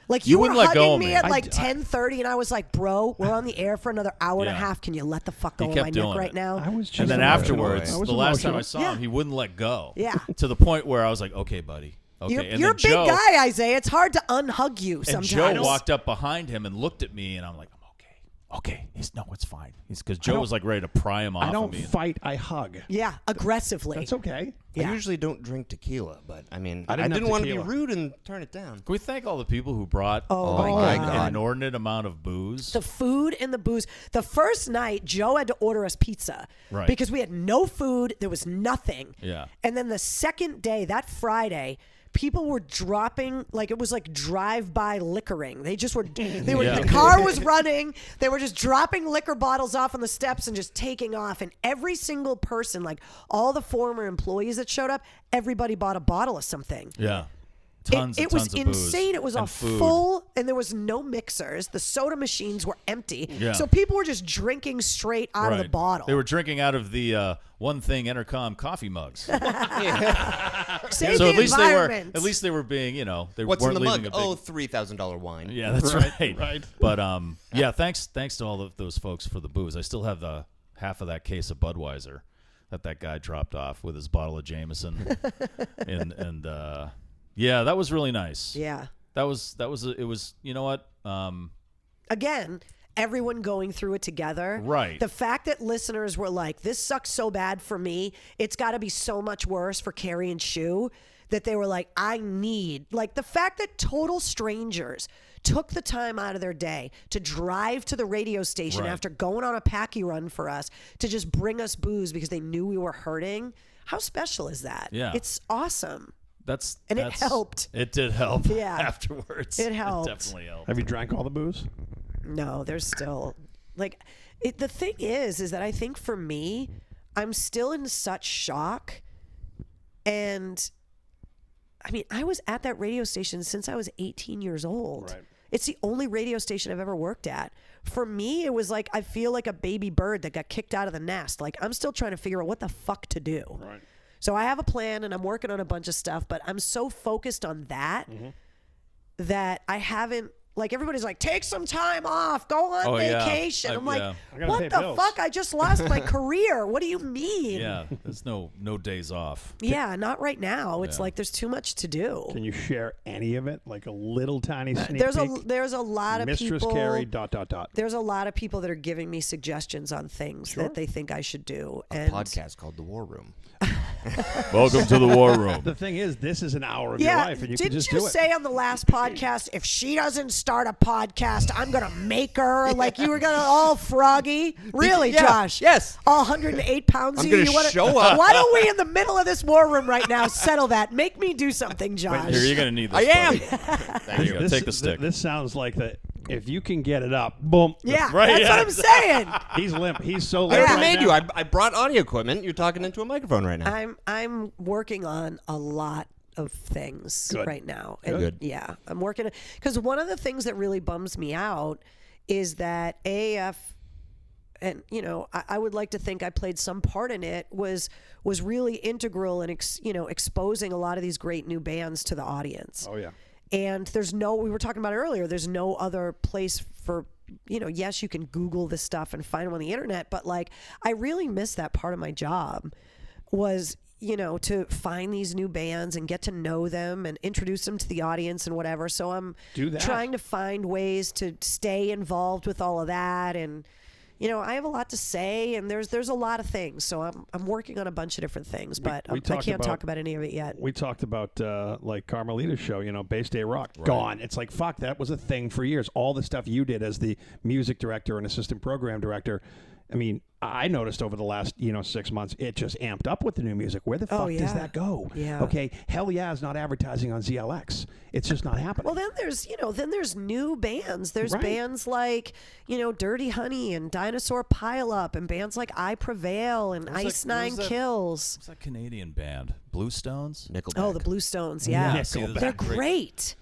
Like You you, were wouldn't let go hugging of me me. at like 10:30, and I was like, "Bro, we're on the air for another hour and a Yeah. half. Can you let the fuck go He of my kept neck doing right it. now?" I was just And then emotional. afterwards, I was the last time I emotional. saw Yeah. him, he wouldn't let go. Yeah. To the point where I was like, okay, buddy. Okay. You're, and you're a then big Joe, guy, Isaiah. It's hard to unhug you And sometimes. Joe walked up behind him and looked at me, and I'm like, I'm okay. Okay. No, it's fine. Because Joe don't- was like ready to pry him off I of don't me. fight. I hug. Yeah, aggressively. That's okay. Yeah. I usually don't drink tequila, but I mean, I I didn't have didn't want to be tequila. rude and turn it down. Can we thank all the people who brought Oh, my God. an inordinate amount of booze? The food and the booze. The first night, Joe had to order us pizza Right. because we had no food. There was nothing. Yeah. And then the second day, that Friday, people were dropping, like it was like drive-by liquoring. They just were, Yeah. the car was running. They were just dropping liquor bottles off on the steps and just taking off. And every single person, like all the former employees that showed up, everybody bought a bottle of something. Yeah. It, Tons it and was tons of booze insane. It was and a food. full, and there was no mixers. The soda machines were empty. Yeah. So people were just drinking straight out of the Right. bottle. They were drinking out of the One Thing Intercom coffee mugs. Save So the at least they were environment. being, they What's in weren't the leaving mug? a big Oh, $3,000 wine. Yeah, that's right. right. But yeah, thanks to all of those folks for the booze. I still have the half of that case of Budweiser that guy dropped off with his bottle of Jameson, and yeah, that was really nice. Yeah. It was you know what? Again, everyone going through it together. Right. The fact that listeners were like, this sucks so bad for me. It's got to be so much worse for Carrie and Shu, that they were like, like the fact that total strangers took the time out of their day to drive to the radio station Right. after going on a packy run for us to just bring us booze because they knew we were hurting. How special is that? Yeah. It's awesome. That's And it helped. It did help. Yeah. Afterwards, It helped. definitely helped. Have you drank all the booze? No, there's still like the thing is that I think for me, I'm still in such shock. And I mean, I was at that radio station since I was 18 years old. Right. It's the only radio station I've ever worked at. For me, it was like I feel like a baby bird that got kicked out of the nest. Like I'm still trying to figure out what the fuck to do. Right. So I have a plan and I'm working on a bunch of stuff, but I'm so focused on that that I haven't, like everybody's like, take some time off, go on Oh, yeah. vacation. I'm like, yeah. I gotta what pay the bills. fuck? I just lost my career. What do you mean? Yeah, there's no days off. Yeah, not right now. It's Yeah. like there's too much to do. Can you share any of it? Like a little tiny sneak There's peek? a lot of Mistress people. Carrie, ... There's a lot of people that are giving me suggestions on things that they think I should do. A And podcast called The War Room. Welcome to the war room. The thing is, this is an hour of your yeah, life, and you can didn't just you do it. say on the last podcast, if she doesn't start a podcast, I'm gonna make her? Like you were gonna all froggy, really, Yeah, Josh? yes. all 108 pounds. I'm of you. gonna You wanna- show up. Why don't we in the middle of this war room right now settle that? Make me do something, Josh. Here, you're gonna need this. I am. buddy. There you go. This, Take the stick. This sounds like the if you can get it up, boom. Yeah, Right, that's yeah, what I'm saying. He's limp. He's so I limp. already right made now. you. I brought audio equipment. You're talking into a microphone right now. I'm working on a lot of things Good. right now. And Good. Yeah, I'm working because one of the things that really bums me out is that AAF, and you know, I would like to think I played some part in it, was really integral in exposing a lot of these great new bands to the audience. Oh yeah. And we were talking about it earlier, there's no other place for, yes, you can Google this stuff and find them on the internet, but like, I really miss that part of my job was, to find these new bands and get to know them and introduce them to the audience and whatever. So I'm Do that. trying to find ways to stay involved with all of that. And, I have a lot to say, and there's a lot of things. So I'm working on a bunch of different things, but I can't talk about any of it yet. We talked about like Carmelita's show, Base Day Rock, gone. It's like, fuck, that was a thing for years. All the stuff you did as the music director and assistant program director. I mean, I noticed over the last, 6 months, it just amped up with the new music. Where the fuck does that go? Yeah. Okay, Hell Yeah is not advertising on ZLX. It's just not happening. Well, then there's new bands. There's bands like, Dirty Honey and Dinosaur Pile Up, and bands like I Prevail and Ice Nine Kills. What's that Canadian band? Blue Stones? Nickelback. Oh, the Blue Stones, yeah. Nickelback. They're great.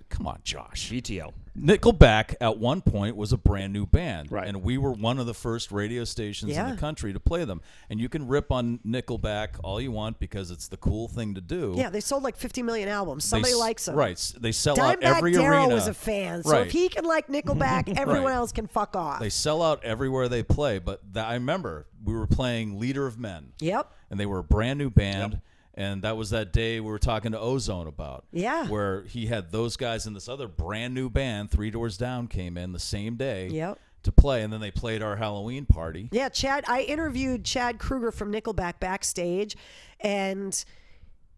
Come on, Josh. VTL. Nickelback at one point was a brand new band, right? And we were one of the first radio stations in the country to play them. And you can rip on Nickelback all you want because it's the cool thing to do. Yeah, they sold like 50 million albums. Somebody likes them, right? They sell out Dimebag every Darrell arena. was a fan, so if he can like Nickelback, everyone else can fuck off. They sell out everywhere they play. But I remember we were playing Leader of Men. Yep. And they were a brand new band. Yep. And that was that day we were talking to Ozone about. Yeah. Where he had those guys in this other brand new band, Three Doors Down, came in the same day. Yep. To play, and then they played our Halloween party. Yeah, I interviewed Chad Kruger from Nickelback backstage, and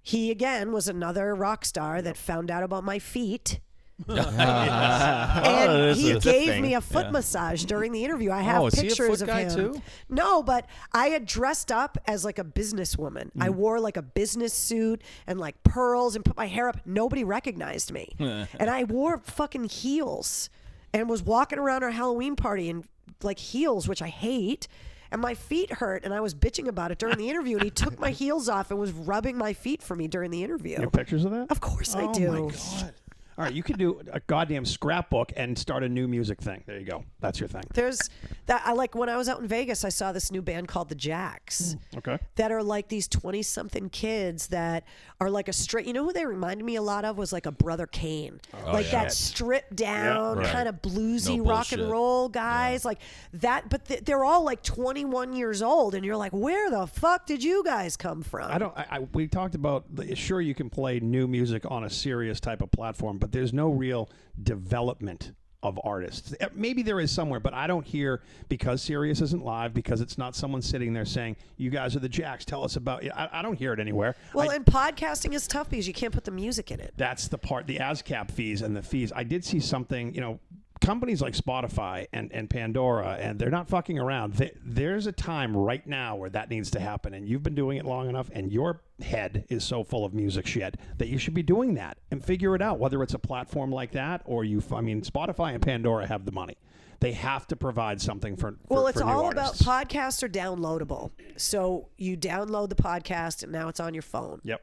he again was another rock star that found out about my feet. And he gave me a foot massage during the interview. I have pictures of him. Too? No, but I had dressed up as like a businesswoman. I wore like a business suit and like pearls and put my hair up. Nobody recognized me. And I wore fucking heels and was walking around our Halloween party in like heels, which I hate. And my feet hurt, and I was bitching about it during the interview, and he took my heels off and was rubbing my feet for me during the interview. You have pictures of that? Of course I do. Oh, my God. All right, you could do a goddamn scrapbook and start a new music thing. There you go. That's your thing. There's that. I like when I was out in Vegas, I saw this new band called the Jacks. Okay. That are like these 20-something kids that are like a straight. You know who they reminded me a lot of was like a Brother Kane, that stripped down kind of bluesy rock and roll guys like that. But they're all like 21 years old, and you're like, where the fuck did you guys come from? We talked about sure you can play new music on a serious type of platform, but there's no real development of artists. Maybe there is somewhere, but I don't hear, because Sirius isn't live, because it's not someone sitting there saying, you guys are the Jacks, tell us about it. I don't hear it anywhere. Well, and podcasting is tough because you can't put the music in it. That's the part, the ASCAP fees and the fees. I did see something, companies like Spotify and Pandora, and they're not fucking around. There's a time right now where that needs to happen, and you've been doing it long enough, and your head is so full of music shit that you should be doing that and figure it out, whether it's a platform like that or Spotify and Pandora have the money. They have to provide something for it's for new all artists. about podcasts are downloadable. So you download the podcast, and now it's on your phone. Yep.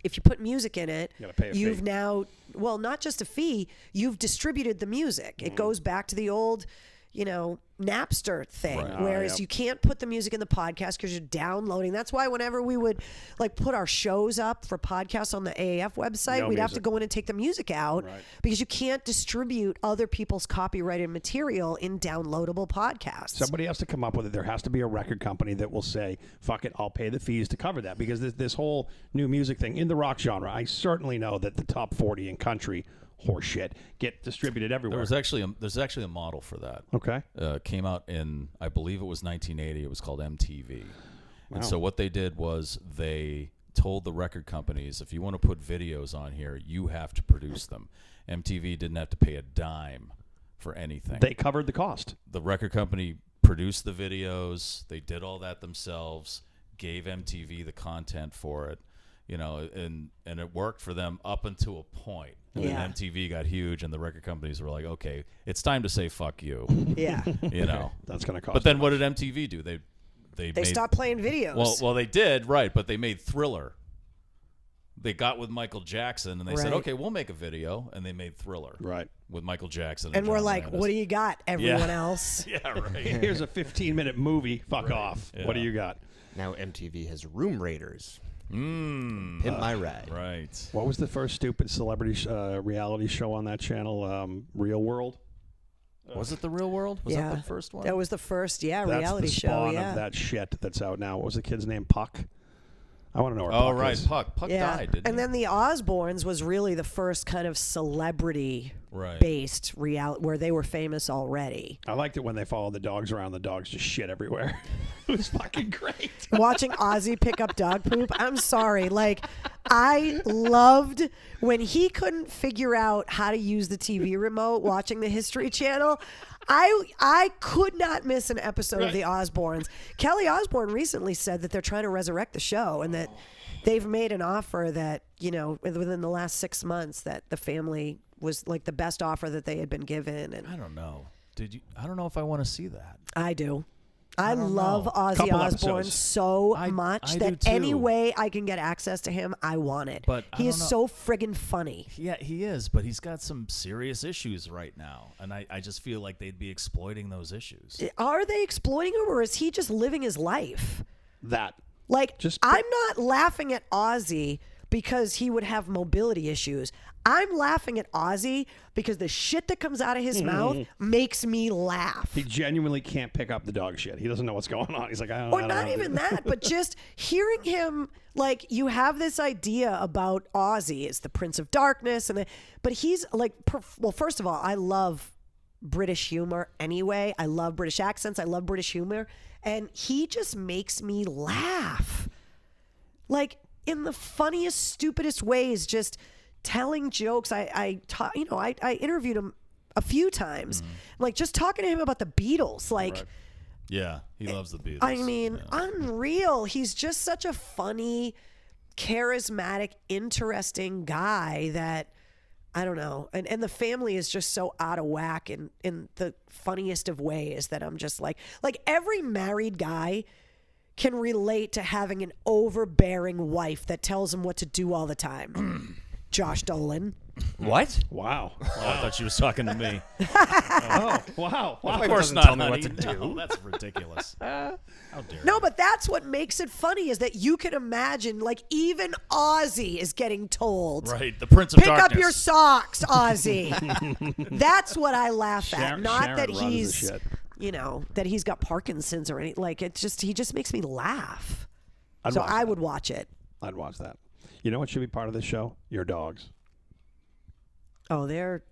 If you put music in it, you've fee. Now, not just a fee, you've distributed the music. It goes back to the old, Napster thing, whereas you can't put the music in the podcast because you're downloading. That's why whenever we would like put our shows up for podcasts on the AAF website, we'd have to go in and take the music out because you can't distribute other people's copyrighted material in downloadable podcasts. Somebody has to come up with it. There has to be a record company that will say, fuck it, I'll pay the fees to cover that, because this whole new music thing in the rock genre, I certainly know that the top 40 in country horseshit get distributed everywhere. There's actually a model for that. Okay. Came out in, I believe it was 1980. It was called MTV. And so what they did was they told the record companies, if you want to put videos on here, you have to produce them. MTV didn't have to pay a dime for anything. They covered the cost. The record company produced the videos. They did all that themselves, gave MTV the content for it. And it worked for them up until a point. And then MTV got huge, and the record companies were like, okay, it's time to say fuck you. Yeah. That's going to cost. But then what did MTV do? They stopped playing videos. Well, they did, right, but they made Thriller. They got with Michael Jackson, and they said, okay, we'll make a video, and they made Thriller. Right. With Michael Jackson. And we're John like, Landis. what do you got, everyone else? Yeah, right. Here's a 15-minute movie. Fuck off. Yeah. What do you got? Now MTV has Room Raiders. Pimp My Ride. Right. What was the first stupid celebrity reality show on that channel? Real World? Was it The Real World? Was that the first one? That was the first, That's reality the show. spawn Yeah. of that shit that's out now. What was the kid's name? Puck? I want to know where Oh, Puck right. is. Puck Yeah. died, didn't And he? then the Osbournes was really the first kind of celebrity-based reality where they were famous already. I liked it when they followed the dogs around. The dogs just shit everywhere. It was fucking great. Watching Ozzy pick up dog poop, I'm sorry. Like, I loved when he couldn't figure out how to use the TV remote watching the History Channel. I could not miss an episode of the Osbournes. Kelly Osbourne recently said that they're trying to resurrect the show and that they've made an offer that, you know, within the last 6 months that the family was like the best offer that they had been given. And I don't know. I don't know if I want to see that. I do. I love know. Ozzy Couple Osbourne episodes. so I much do that too. any way I can get access to him, I want it. But I he is don't so friggin' funny. Yeah, he is, but he's got some serious issues right now, and I just feel like they'd be exploiting those issues. Are they exploiting him, or is he just living his life? That. Like, Just- I'm not laughing at Ozzy because he would have mobility issues. I'm laughing at Ozzy because the shit that comes out of his mouth makes me laugh. He genuinely can't pick up the dog shit. He doesn't know what's going on. He's like, I don't know. Or not even that, but just hearing him, like, you have this idea about Ozzy as the Prince of Darkness, but he's like, well, first of all, I love British humor anyway. I love British accents. I love British humor. And he just makes me laugh. Like, in the funniest, stupidest ways, just telling jokes. I interviewed him a few times. Like, just talking to him about the Beatles. Like, Yeah, he loves the Beatles. I mean, Yeah. unreal. He's just such a funny, charismatic, interesting guy that I don't know. And the family is just so out of whack in the funniest of ways that I'm just like every married guy can relate to having an overbearing wife that tells him what to do all the time. Josh Dolan. What? Wow. Oh, I thought she was talking to me. Oh, wow. Of Of course doesn't not, tell me what honey. to do. No, that's ridiculous. How dare No, you. but that's what makes it funny is that you can imagine, like, even Ozzy is getting told. Right, the Prince of Pick Darkness. up your socks, Ozzy. That's what I laugh at. Sharon Not that runs the he's, shit. you know, that he's got Parkinson's or anything. Like, he just makes me laugh. I'd So watch I that. would watch it. I'd watch that. You know what should be part of this show? Your dogs. Oh, they're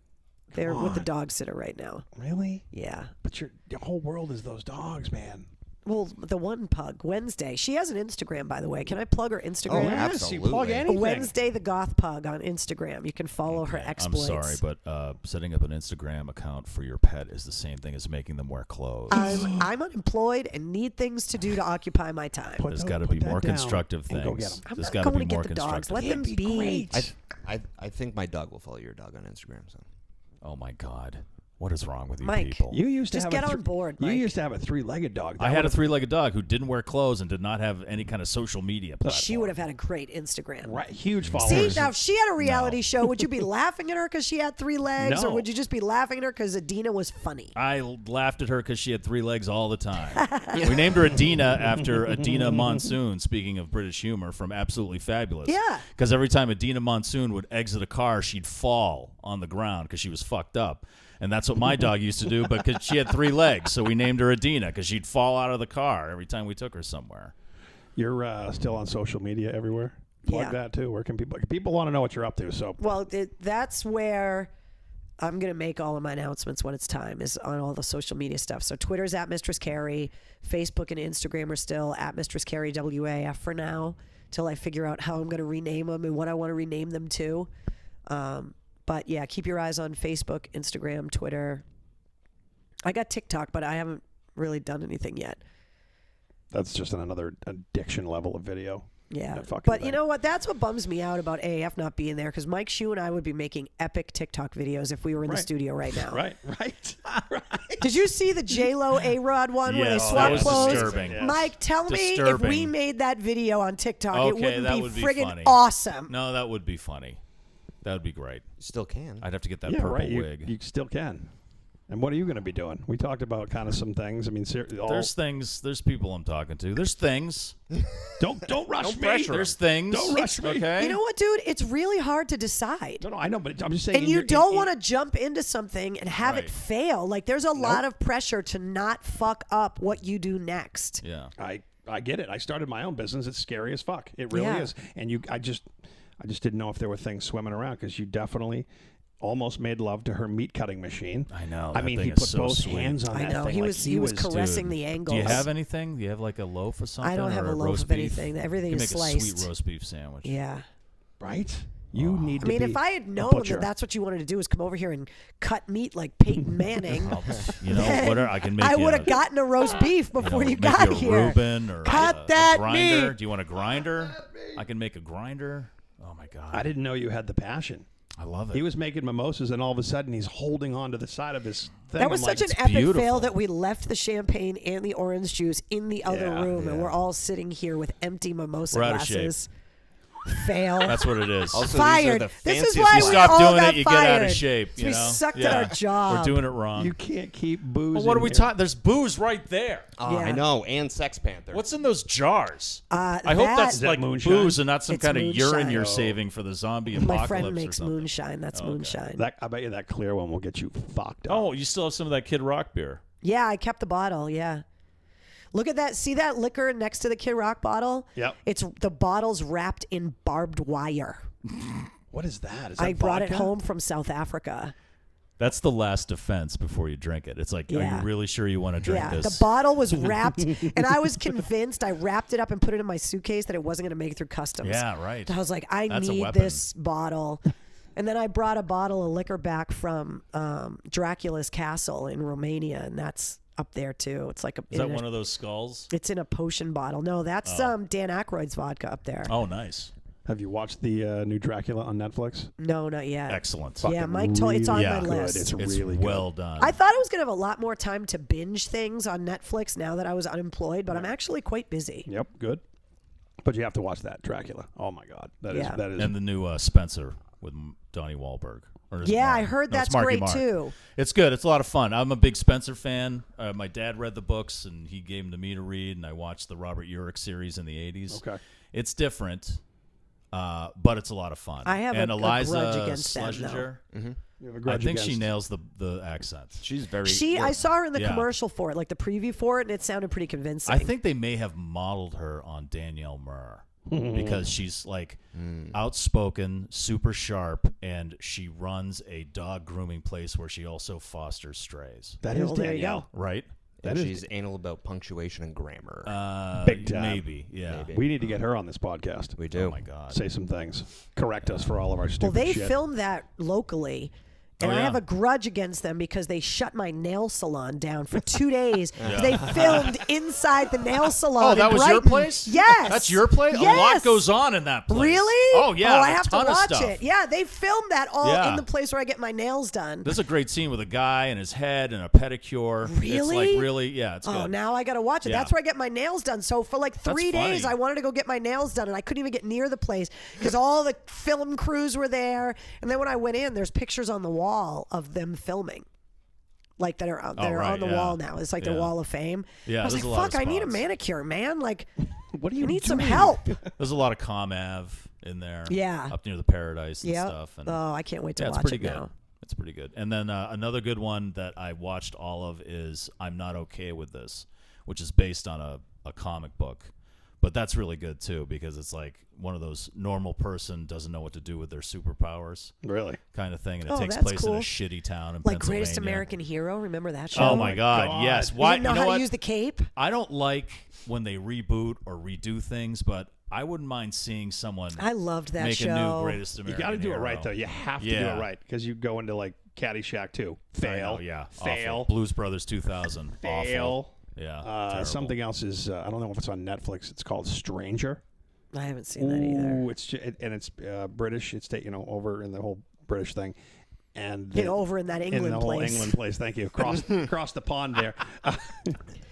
with the dog sitter right now. Really? Yeah. But your whole world is those dogs, man. Well, the one pug, Wednesday. She has an Instagram, by the way. Can I plug her Instagram? Oh, Yes, you plug absolutely. anything. Wednesday the Goth Pug on Instagram. You can follow her I'm exploits. sorry, but setting up an Instagram account for your pet is the same thing as making them wear clothes. I'm unemployed and need things to do to occupy my time. Put There's tho- got to put be that more down constructive and go things. get 'em. I'm There's not got to going be to more get the dogs. constructive. Let them It'd be be. great. I think my dog will follow your dog on Instagram. So Oh my God, what is wrong with you Mike, people? You used to Just have get a on board, You Mike. used to have a 3-legged dog. I had a 3-legged dog who didn't wear clothes and did not have any kind of social media platform. She would have had a great Instagram. right, huge See, followers. now if she had a reality show, would you be laughing at her because she had 3 legs, No. or would you just be laughing at her because Adina was funny? I laughed at her because she had 3 legs all the time. We named her Adina after Adina Monsoon, speaking of British humor, from Absolutely Fabulous. Yeah. Because every time Adina Monsoon would exit a car, she'd fall on the ground because she was fucked up. And that's what my dog used to do, but because she had 3 legs, so we named her Adina because she'd fall out of the car every time we took her somewhere. You're still on social media everywhere. Plug Yeah. that too. Where can people want to know what you're up to? So Well, that's where I'm going to make all of my announcements when it's time, is on all the social media stuff. So Twitter's at Mistress Carrie. Facebook and Instagram are still at Mistress Carrie WAAF for now, till I figure out how I'm going to rename them and what I want to rename them to. But yeah, keep your eyes on Facebook, Instagram, Twitter. I got TikTok, but I haven't really done anything yet. that's just another addiction level of video. Yeah. That fucking But you thing. know what? That's what bums me out about AAF not being there, because Mike Shue and I would be making epic TikTok videos if we were in the Right. studio right now. Right. Did you see the J-Lo A-Rod one where they Yes, swap that was clothes? disturbing. Yes. Mike, tell me if Disturbing. we made that video on TikTok, it Okay, wouldn't that be would be friggin' funny. awesome. No, that would be funny. That would be great. you still can. I'd have to get that Yeah, purple right. wig. You still can. And what are you going to be doing? We talked about kind of some things. I mean, There's things. There's people I'm talking to. There's things. don't rush me. pressure There's things. Don't rush me. Okay. You know what, dude? It's really hard to decide. No, I know, but I'm just saying. And you don't want to jump into something and have it Right. fail. Like, there's a lot of pressure to not fuck up what you do next. Yeah. I I get it. I started my own business. It's scary as fuck. It really Yeah. is. And I just didn't know if there were things swimming around because you definitely almost made love to her meat cutting machine. I know. I that mean, thing he is put so both sweet. hands on I that know. thing. He like was caressing Dude, the angles. Do you have anything? Do you have like a loaf or something? I don't have or a loaf roast of beef? anything. Everything you can is make a sliced. sweet roast beef sandwich. Yeah. right. You need I to mean, be if I had a known butcher. that that's what you wanted to do is come over here and cut meat like Peyton Manning, You know, whatever I can make. I you would a- have gotten a roast beef before you make got you a here. Reuben or Cut a that grinder. meat. Do you want a grinder? I can make a grinder. Oh my god, I didn't know you had the passion. I love it. He was making mimosas, and all of a sudden he's holding on to the side of his thing. That was I'm such like, an epic beautiful. fail that we left the champagne and the orange juice in the other Yeah. room, and we're all sitting here with empty mimosa We're out of shape. glasses. Fail. That's what it is. Also, Fired. these are the This is fanciest why you we stop all doing got it, you get out of fired. shape. You We know? sucked yeah. at our job. We're doing it wrong. you can't keep booze. Well, what in are we here. talking? There's booze right there. Oh, Yeah. I know. And Sex Panther. What's in those jars? I hope that- that's Is that like moonshine? booze and not some It's kind of urine moonshine. you're Oh. saving for the zombie apocalypse My friend or makes something. moonshine. That's Okay. moonshine. I bet you that clear one will get you fucked up. Oh, you still have some of that Kid Rock beer. Yeah, I kept the bottle. Yeah. Look at that. See that liquor next to the Kid Rock bottle? Yep. It's the bottle's wrapped in barbed wire. What is that? Is that I brought it vodka? home from South Africa. That's the last defense before you drink it. It's like, are Yeah. you really sure you want to drink Yeah, this? the bottle was wrapped, and I was convinced. I wrapped it up and put it in my suitcase that it wasn't going to make it through customs. Yeah, right. I was like, I That's a need weapon. this bottle. And then I brought a bottle of liquor back from Dracula's castle in Romania, and that's up there too. It's like Is that one of those skulls? It's in a potion bottle. No, that's Dan Aykroyd's vodka up there. Oh, nice. Have you watched the new Dracula on Netflix? No, not yet. Excellent. Yeah, Mike told it's on Yeah. my Good. list. It's It's really well good. done. I thought I was going to have a lot more time to binge things on Netflix now that I was unemployed, but I'm actually quite busy. Yep, good. But you have to watch that Dracula. Oh my God, that is Yeah. that is. and the new Spencer with Donnie Wahlberg. Or is it Yeah, Mark? I heard No, it's that's Marky great Mark. too. It's good. It's a lot of fun. I'm a big Spencer fan. My dad read the books, and he gave them to me to read, and I watched the Robert Urich series in the 80s. Okay. It's different, but it's a lot of fun. I have and a Eliza grudge against them, Schlesinger, You have a I grudge think she against- nails the accent. She's very. I saw her in the Yeah. commercial for it, like the preview for it, and it sounded pretty convincing. I think they may have modeled her on Danielle Murr because she's like outspoken, super sharp, and she runs a dog grooming place where she also fosters strays. That is Well, there you Danielle. go. Right? and that is- she's anal about punctuation and grammar. Big time. Maybe, yeah. Maybe. We need to get her on this podcast. we do. Oh my God. Say some things. Correct us for all of our Well, stupid they shit. filmed that locally. And Oh, I yeah. have a grudge against them because they shut my nail salon down for 2 days. They filmed inside the nail salon. Oh, that in was your Brighton. place? Yes. That's your place? Yes. A lot goes on in that place. Really? Oh, yeah. Oh, I a have to ton of watch stuff. it. Yeah, they filmed that all Yeah. in the place where I get my nails done. There's a great scene with a guy and his head and a pedicure. It's Really? like really, yeah, it's Oh, good. now I got to watch it. Yeah. That's where I get my nails done. So for like 3 days, funny. I wanted to go get my nails done, and I couldn't even get near the place because all the film crews were there. And then when I went in, there's pictures on the wall of them filming, like that are right, on the yeah. wall now. It's like the Yeah. Wall of Fame. Yeah, I was there's like, a lot of fuck, I need a spots. manicure, man. Like, What do you you need some doing? help. There's a lot of Com Ave in there. Yeah. Up near the Paradise and Yeah. stuff. And Oh, I can't wait to yeah, it's watch pretty it good. now. It's pretty good. And then another good one that I watched all of is I'm Not Okay With This, which is based on a comic book. But that's really good, too, because it's like one of those normal person doesn't know what to do with their superpowers Really? kind of thing. And it Oh, takes that's place in cool. a shitty town in Like Pennsylvania. Greatest American Hero. Remember that show? Oh, my God. Yes. You Why? didn't know you know how what? to use the cape? I don't like when they reboot or redo things, but I wouldn't mind seeing someone I loved that make show. a new Greatest You American got to do it right, Hero. though. You have to do Yeah. it right because you go into like Caddyshack too. I Fail. know, yeah. Fail. Awful. Blues Brothers 2000. Fail. Awful. Yeah. terrible. Something else is I don't know if it's on Netflix. It's called Stranger. I haven't seen that either. Ooh, it's and it's British. It's over in the whole British thing, and Over in that England in the whole place. England place. Thank you. Across the pond there.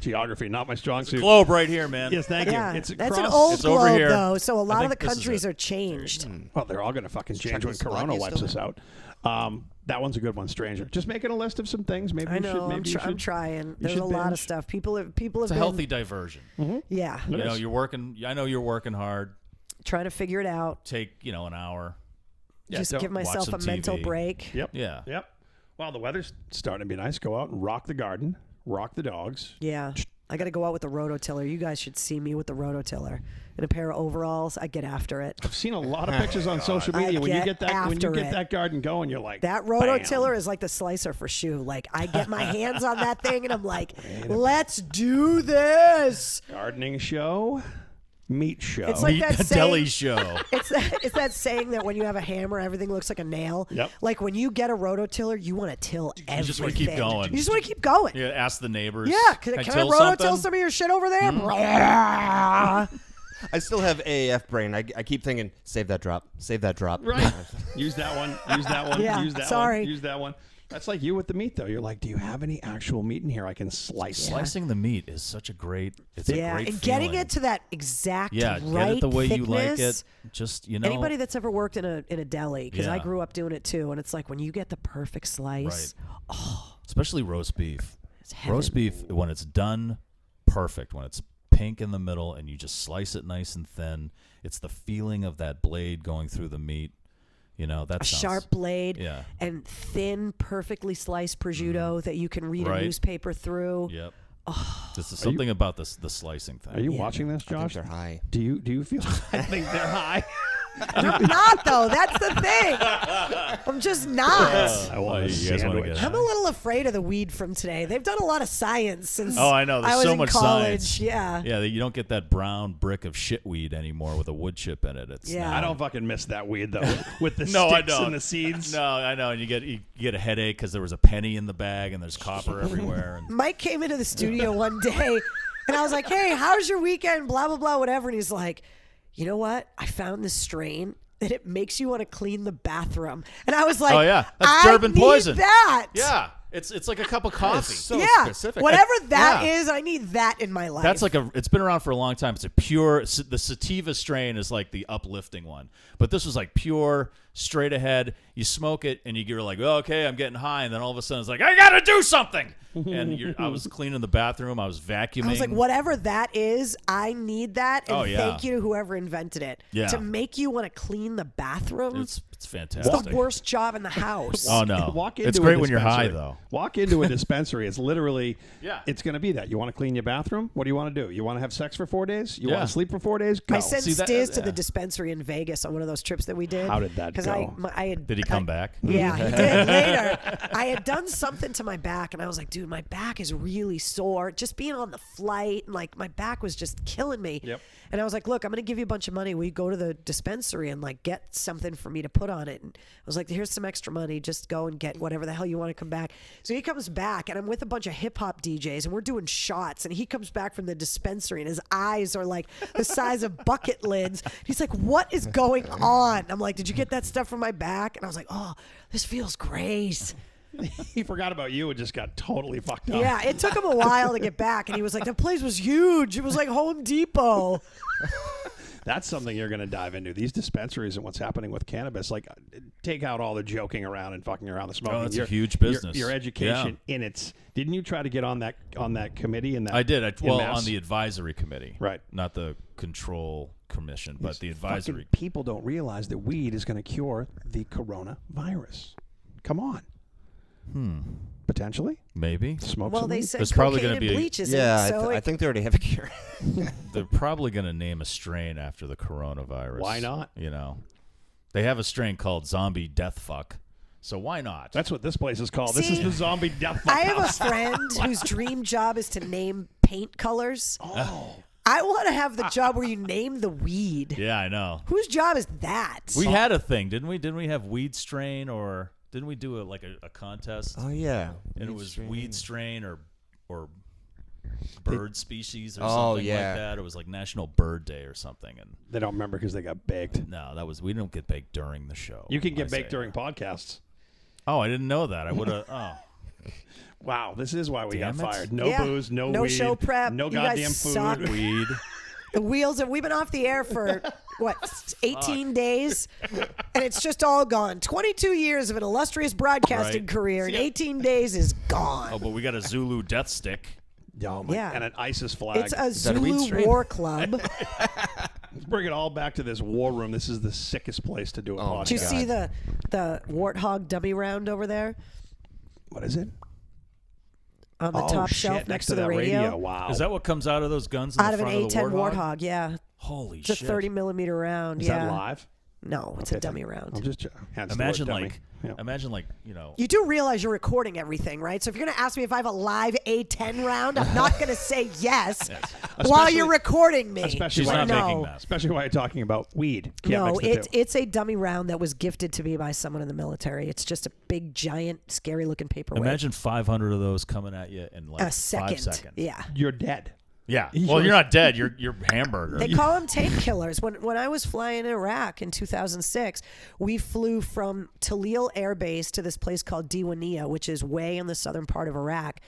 Geography, not my strong suit. Globe right here, man. Yes, thank you. Yeah, It's that's an across. old It's over globe, here. though, so a lot of the think this is countries it. are changed. Well, they're all going to fucking change when Corona Czechoslovakia wipes still us out. That one's a good one, Stranger. Just making a list of some things. Maybe I you know. should. Maybe I'm trying. There's should a lot of binge. stuff. People have It's a been, healthy diversion. yeah, You know, is. you're working. I know you're working hard. trying to figure it out. Take an hour. Just don't give myself watch a some mental TV. break. Yep. Yeah. Yep. Well, the weather's starting to be nice. Go out and rock the garden, rock the dogs, Yeah. I got to go out with the rototiller. You guys should see me with the rototiller in a pair of overalls. I get after it. I've seen a lot of pictures on social media. When you get that garden going, you're like, that rototiller is like the slicer for shoe. Like, I get my hands on that thing and I'm like, let's do this. Gardening show, meat show. It's like that deli show. It's that saying that when you have a hammer, everything looks like a nail. Yep. Like when you get a rototiller, you want to till everything. You just want to keep going. You just want to keep going. Yeah, ask the neighbors. Yeah, can I rototill some of your shit over there? I still have AAF brain. I keep thinking, save that drop. Save that drop. Right. Use that one. Use that one. Yeah, use that sorry. one. Use that one. That's like you with the meat, though. You're like, do you have any actual meat in here I can slice? Slicing the meat is such a great. It's a great and getting feeling. it to that exact get right it the way thickness. you like it. Just Anybody that's ever worked in a deli, because I Yeah. grew up doing it too, and it's like when you get the perfect slice. Right. Especially roast beef. It's heaven. Roast beef, when it's done perfect, when it's pink in the middle and you just slice it nice and thin, it's the feeling of that blade going through the meat. You know, that A sounds, sharp blade Yeah. and thin, perfectly sliced prosciutto that you can read Right. a newspaper through. Yep. This is something about the slicing thing. Are you watching this, I think Josh? they're high. Do you feel? I think they're high. I'm not, though. That's the thing. I'm just not. I want a you guys wanna sandwich. get I'm a little afraid of the weed from today. They've done a lot of science since Oh, I know. There's I was so in much college. science. Yeah. Yeah, you don't get that brown brick of shitweed anymore with a wood chip in it. It's Yeah. not- I don't fucking miss that weed though, with the No, I sticks don't. and the seeds. No, I know, and you get a headache because there was a penny in the bag and there's copper everywhere. And Mike came into the studio one day, and I was like, "Hey, how's your weekend?" Blah blah blah, whatever. And he's like, "You know what? I found this strain that it makes you want to clean the bathroom." And I was like, Oh, yeah. That's I Durban need poison. that. yeah, it's like a cup of coffee. So Yeah. specific. Whatever that Yeah. is, I need that in my life. That's like it's been around for a long time. It's a pure, the sativa strain is like the uplifting one. But this was like pure, straight ahead. You smoke it and you're like, oh, okay, I'm getting high. And then all of a sudden it's like, I got to do something. And I was cleaning the bathroom. I was vacuuming. I was like, whatever that is, I need that. And Oh, yeah. thank you to whoever invented it. Yeah. To make you want to clean the bathroom. It's It's fantastic. the worst job in the house. Oh, no. Walk into It's a great when you're high, dispensary. though. Walk into a dispensary. It's literally, Yeah. it's going to be that. You want to clean your bathroom? What do you want to do? You want to have sex for 4 days? You Yeah. want to sleep for 4 days? Go. I sent See, that- Stiz to yeah. the dispensary in Vegas on one of those trips that we did. How did that go? I had, Did he come back? Yeah, he did later. I had done something to my back, and I was like, dude, my back is really sore. Just being on the flight, and like my back was just killing me. Yep. And I was like, look, I'm going to give you a bunch of money. Will you go to the dispensary and like get something for me to put on it? And I was like, here's some extra money. Just go and get whatever the hell you want to come back. So he comes back, and I'm with a bunch of hip hop DJs, and we're doing shots. And he comes back from the dispensary, and his eyes are like the size of bucket lids. He's like, what is going on? I'm like, did you get that stuff from my back? And I was like, oh, this feels great. He forgot about you and just got totally fucked up. Yeah, it took him a while to get back, and he was like, "That place was huge. It was like Home Depot." That's something you're going to dive into. These dispensaries and what's happening with cannabis. Like, take out all the joking around and fucking around the smoking. Oh, that's a huge business. Your education in its. Didn't you try to get on that committee? And that I did. Well, Mass? on the advisory committee. Right. Not the control commission, but the advisory. Fucking people don't realize that weed is going to cure the coronavirus. Come on. Potentially. Maybe. Smoke Well, some they weed. said There's probably cocaine gonna be and a- bleach is Yeah, it. So I think they already have a cure. They're probably going to name a strain after the coronavirus. Why not? You know, they have a strain called zombie death fuck. So why not? That's what this place is called. This See, is the zombie death. I have a house. friend whose dream job is to name paint colors. Oh. I want to have the job where you name the weed. Yeah, I know. Whose job is that? We had a thing, didn't we? Didn't we have weed strain, or didn't we do a contest? Oh yeah, and it was strain. weed strain or bird species or Oh, something yeah. like that. It was like National Bird Day or something. And They don't remember because they got baked. no, we don't get baked during the show. You can I get baked say. during podcasts. Oh, I didn't know that. I would have. Oh, Wow, this is why we Damn got it. fired. No Yeah. booze, no No weed, show prep. no You guys goddamn food. suck. weed. The wheels have. We've been off the air for what 18 days, and it's just all gone. 22 years of an illustrious broadcasting Right. career, and 18 days is gone. Oh, but we got a Zulu death stick. Oh my, Yeah. and an ISIS flag. It's a that a weed Zulu strain? war club. Let's bring it all back to this war room. This is the sickest place to do a Oh, my podcast. Did you see the warthog dummy round over there? What is it? on the top shelf next to the that radio. Wow. Is that what comes out of those guns? In Out the of an front A10 the Warthog, yeah. Holy It's a shit! 30 millimeter round. Is yeah. that live? No, it's a dummy round. I'm just Imagine dummy. like, Yeah. imagine like, you know. You do realize you're recording everything, right? So if you're going to ask me if I have a live A10 round, I'm not going to say yes while you're recording me. Especially She's while not you're making that. Especially while you're talking about weed. Can't No, mix the two. it's a dummy round that was gifted to me by someone in the military. It's just a big, giant, scary-looking paperweight. Imagine 500 of those coming at you in like a second. 5 seconds. Yeah. You're dead. Yeah. Well, you're not dead. You're hamburger. They call them tank killers. When I was flying in Iraq in 2006, we flew from Talil Air Base to this place called Diwania, which is way in the southern part of Iraq.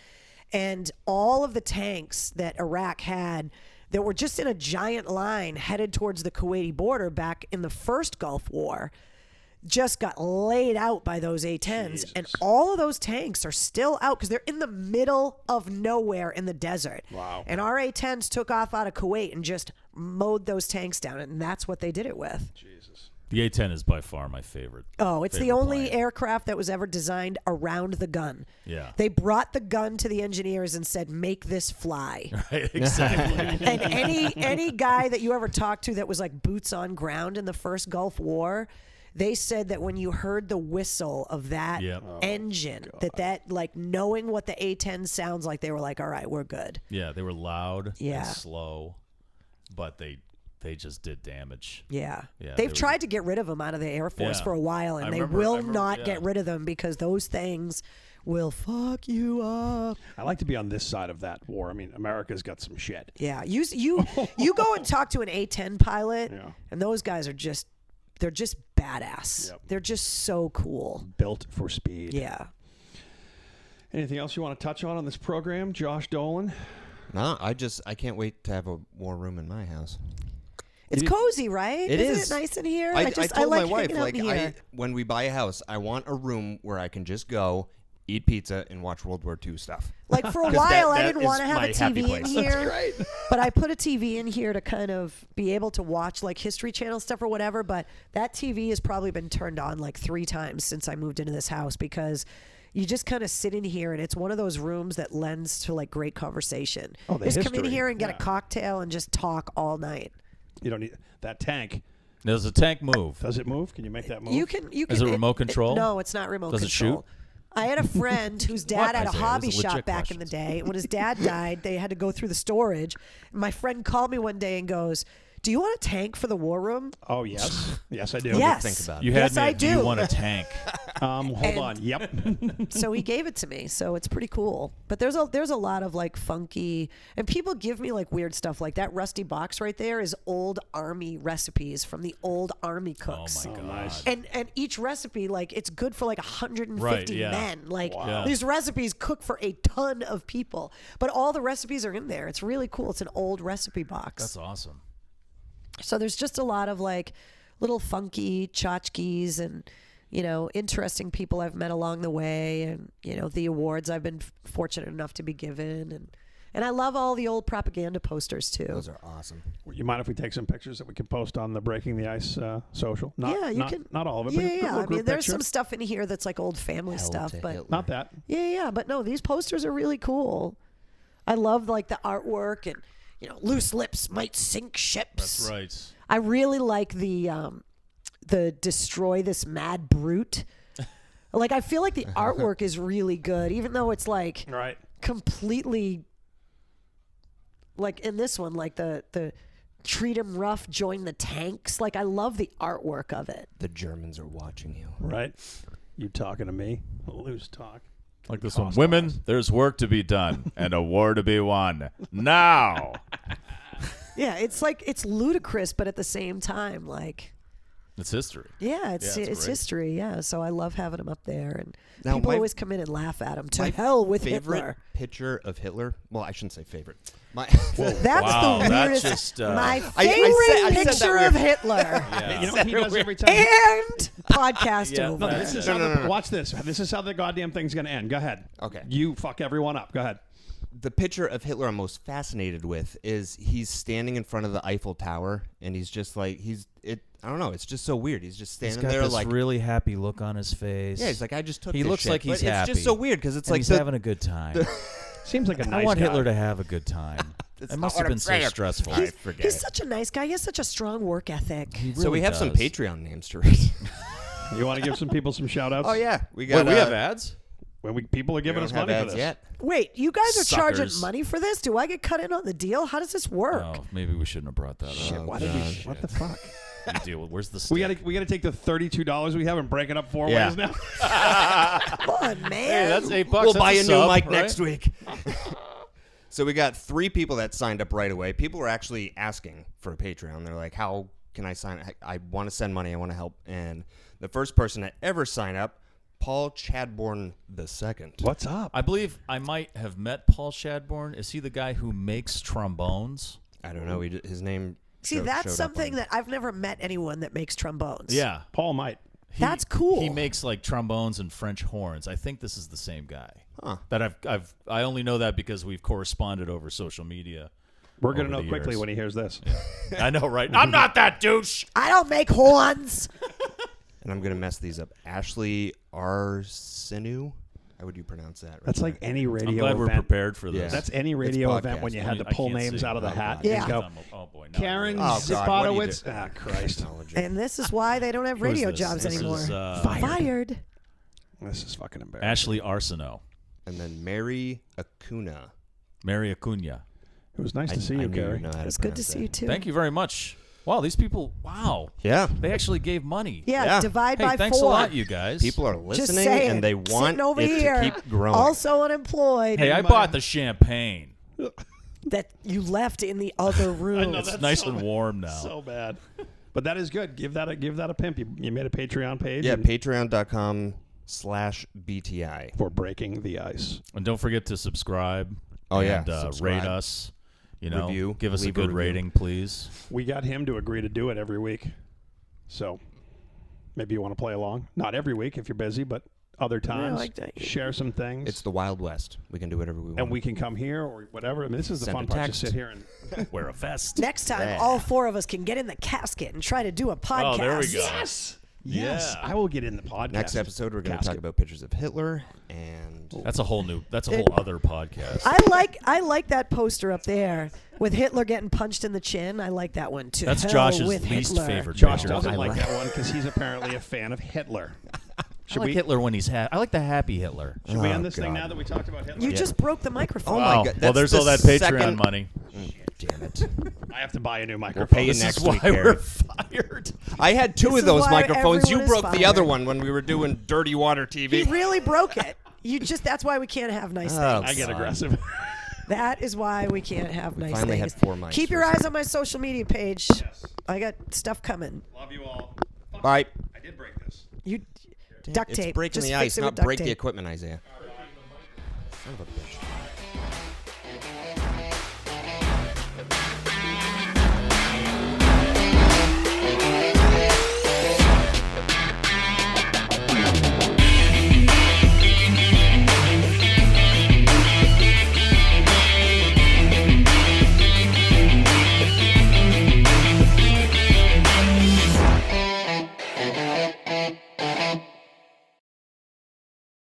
And all of the tanks that Iraq had that were just in a giant line headed towards the Kuwaiti border back in the first Gulf War just got laid out by those A-10s. Jesus. And all of those tanks are still out because they're in the middle of nowhere in the desert. Wow. And our A-10s took off out of Kuwait and just mowed those tanks down. And that's what they did it with. Jesus. The A-10 is by far my favorite. Oh, it's the favorite only plane. aircraft that was ever designed around the gun. Yeah. They brought the gun to the engineers and said, make this fly. Right, exactly. And any guy that you ever talked to that was like boots on ground in the first Gulf War, they said that when you heard the whistle of that Yep. engine, that like knowing what the A-10 sounds like, they were like, all right, we're good. Yeah, they were loud Yeah. and slow, but they just did damage. Yeah. Yeah, They've they were- tried to get rid of them out of the Air Force Yeah. for a while, and I they remember- will I remember- not yeah. get rid of them because those things will fuck you up. I like to be on this side of that war. I mean, America's got some shit. Yeah. You go and talk to an A-10 pilot, Yeah. and those guys are just, they're just badass. Yep. They're just so cool. Built for speed. Yeah. Anything else you want to touch on this program, Josh Dolan? No, I can't wait to have a war room in my house. It's cozy, right? It Isn't is. it nice in here? I told like my wife, hanging out like, in here. when we buy a house, I want a room where I can just go, eat pizza, and watch World War II stuff. Like for a 'Cause while, I that didn't is want to have my a happy TV in place. here, but I put a TV in here to kind of be able to watch like History Channel stuff or whatever. But that TV has probably been turned on like 3 times since I moved into this house because you just kind of sit in here and it's one of those rooms that lends to like great conversation. Oh, the just come in history. here and get Yeah. a cocktail and just talk all night. You don't need that tank. Does the tank move? Does it move? Can you make that move? You can. Is it remote control? No, it's not remote Does it control. shoot? I had a friend whose dad What, had a Isaiah? hobby Those are shop legit back in the questions. day. When his dad died, they had to go through the storage. My friend called me one day and goes, "Do you want a tank for the war room?" Oh, yes. Yes, I do. Yes. think about it. You had Yes, me I at, do you do. want a tank? Hold And- on. Yep. So he gave it to me. So it's pretty cool. But there's a lot of like funky, and people give me like weird stuff. Like that rusty box right there is old army recipes from the old army Oh cooks. my god. nice. And each recipe, like, it's good for like 150 Right, yeah. men. Like, Wow. these recipes cook for a ton of people. But all the recipes are in there. It's really cool. It's an old recipe box. That's awesome. So there's just a lot of like little funky tchotchkes and, you know, interesting people I've met along the way, and, you know, the awards I've been fortunate enough to be given. And I love all the old propaganda posters too. Those are awesome. You mind if we take some pictures that we can post on the Breaking the Ice social? Not, Yeah, you not, can- Not all of it, Yeah, but a yeah. little I mean, group there's picture. some stuff in here that's like old family Hell stuff, to but Hitler. Not that. yeah. But no, these posters are really cool. I love like the artwork and, you know, loose lips might sink ships. That's right. I really like the destroy this mad brute. Like, I feel like the artwork is really good, even though it's like Right. completely like in this one, like the treat 'em rough, join the tanks. Like, I love the artwork of it. The Germans are watching you. Right. You talking to me? Loose talk. Like this Cost one. Women, wise. there's work to be done and a war to be won. Now. Yeah, it's like it's ludicrous, but at the same time, like, It's history. yeah, it's Yeah, it's it's great. history. Yeah, so I love having them up there, and Now, people my- always come in and laugh at them. To My hell with favorite Hitler. picture of Hitler. Well, I shouldn't say favorite. My That's Wow, the that's weirdest. just, my I favorite said that picture weird. of Hitler. Yeah. You know what he does every time? And podcast Yeah, over. no, This is No, how no, the- no, no. Watch this. This is how the goddamn thing's going to end. Go ahead. Okay. You fuck everyone up. Go ahead. The picture of Hitler I'm most fascinated with is he's standing in front of the Eiffel Tower, and he's just like I don't know. It's just so weird. He's just He's standing got there this like really happy look on his face. yeah. He's like I just took. He this looks shit. like he's but happy. It's just so weird because it's and like he's the, having a good time. Seems like a nice I want guy. Hitler to have a good time. It must have been so stressful. He's such a nice guy. He has such a strong work ethic. He So really we have does. some Patreon names to read. You want to give some people some shout-outs? Oh yeah, we got. Wait, we have ads? When people are giving us money for this. Yet. Wait, you guys are charging Suckers. money for this? Do I get cut in on the deal? How does this work? Oh, maybe we shouldn't have brought that Shit, up. why did we? What the fuck? You deal with, where's the stick? We gotta take the $32 we have and break it up 4 Yeah. ways now. Come on, man. Hey, that's $8. We'll That's buy a new sub, mic right? next week. So we got 3 people that signed up right away. People were actually asking for a Patreon. They're like, how can I sign? I want to send money. I want to help. And the first person to ever sign up, Paul Chadbourne II. What's up? I believe I might have met Paul Chadbourne. Is he the guy who makes trombones? I don't know. His name. See, showed that's up something on- that I've never met anyone that makes trombones. Yeah. Paul might. That's cool. He makes like trombones and French horns. I think this is the same guy. Huh. That I only know that because we've corresponded over social media. We're gonna over know the quickly years. when he hears this. I know, right? I'm not that douche. I don't make horns. And I'm gonna mess these up. Ashley Arsenu. How would you pronounce that? That's like any radio I'm glad we're event. prepared for this. Yeah. That's any radio It's event when podcast. you had to I pull can't names see. out of the Oh, hat God. Yeah. and go, Oh boy, no. Karen Oh, God, what do you Zipotowicz. do? Ah, Christ. Technology. And this is why they don't have Who is radio this? jobs This anymore. is, Fired. This is fucking embarrassing. Ashley Arsenault. And then Mary Acuna. Mary Acuna. It was nice to see I you, knew Gary. you'd know how to It's good to pronounce see you that. too. Thank you very much. Wow, these people, wow. Yeah. They actually gave money. Yeah, Yeah. divide Hey, by thanks 4. a lot, you guys. People are Just listening saying, and they want sitting over it here, to keep growing. also unemployed. Hey, I bought the champagne. that you left in the other room. It's nice and warm now. So bad. But that is good. Give that a pimp. You made a Patreon page. Yeah, and- patreon.com/BTI. for breaking the ice. And don't forget to subscribe. Oh, yeah, and, subscribe. rate us. You know, Review. give us a Leave a good review. rating, please. We got him to agree to do it every week. So maybe you want to play along. Not every week if you're busy, but other times. like that. Share some things. It's the Wild West. We can do whatever we want. and we can come here or whatever. I mean, this is the Send fun a part to text. sit here and. Wear a vest. Next time, Yeah. all 4 of us can get in the casket and try to do a podcast. Oh, there we go. Yes. Yes. Yeah. I will get in the podcast. Next episode, we're going to talk Casket. about pictures of Hitler and That's a whole other podcast. I like that poster up there with Hitler getting punched in the chin. I like that one too. That's Hell Josh's with least Hitler. favorite Josh picture. doesn't I like like- that one because he's apparently a fan of Hitler. I Should like we Hitler when he's happy. I like the happy Hitler. should we Oh, end this thing God. now that we talked about Hitler? You just broke the microphone. Oh, my Wow. God, Well, that's there's the all that Patreon second- money. Damn it. I have to buy a new We'll microphone. pay you This next is week, why Gary. we're fired. I had 2 This of is those why microphones. You everyone is broke the other fired. one when we were doing Dirty Water TV. He really broke it. That's why we can't have nice Oh, things. I get aggressive. That is why we can't have nice finally had things. 4 mics Keep your for a eyes on my social media page. I got stuff coming. Love you all. Bye. I did break this. You duct It's tape. breaking Just the fix ice, it with not duct break the tape. equipment, Isaiah. Son of a bitch.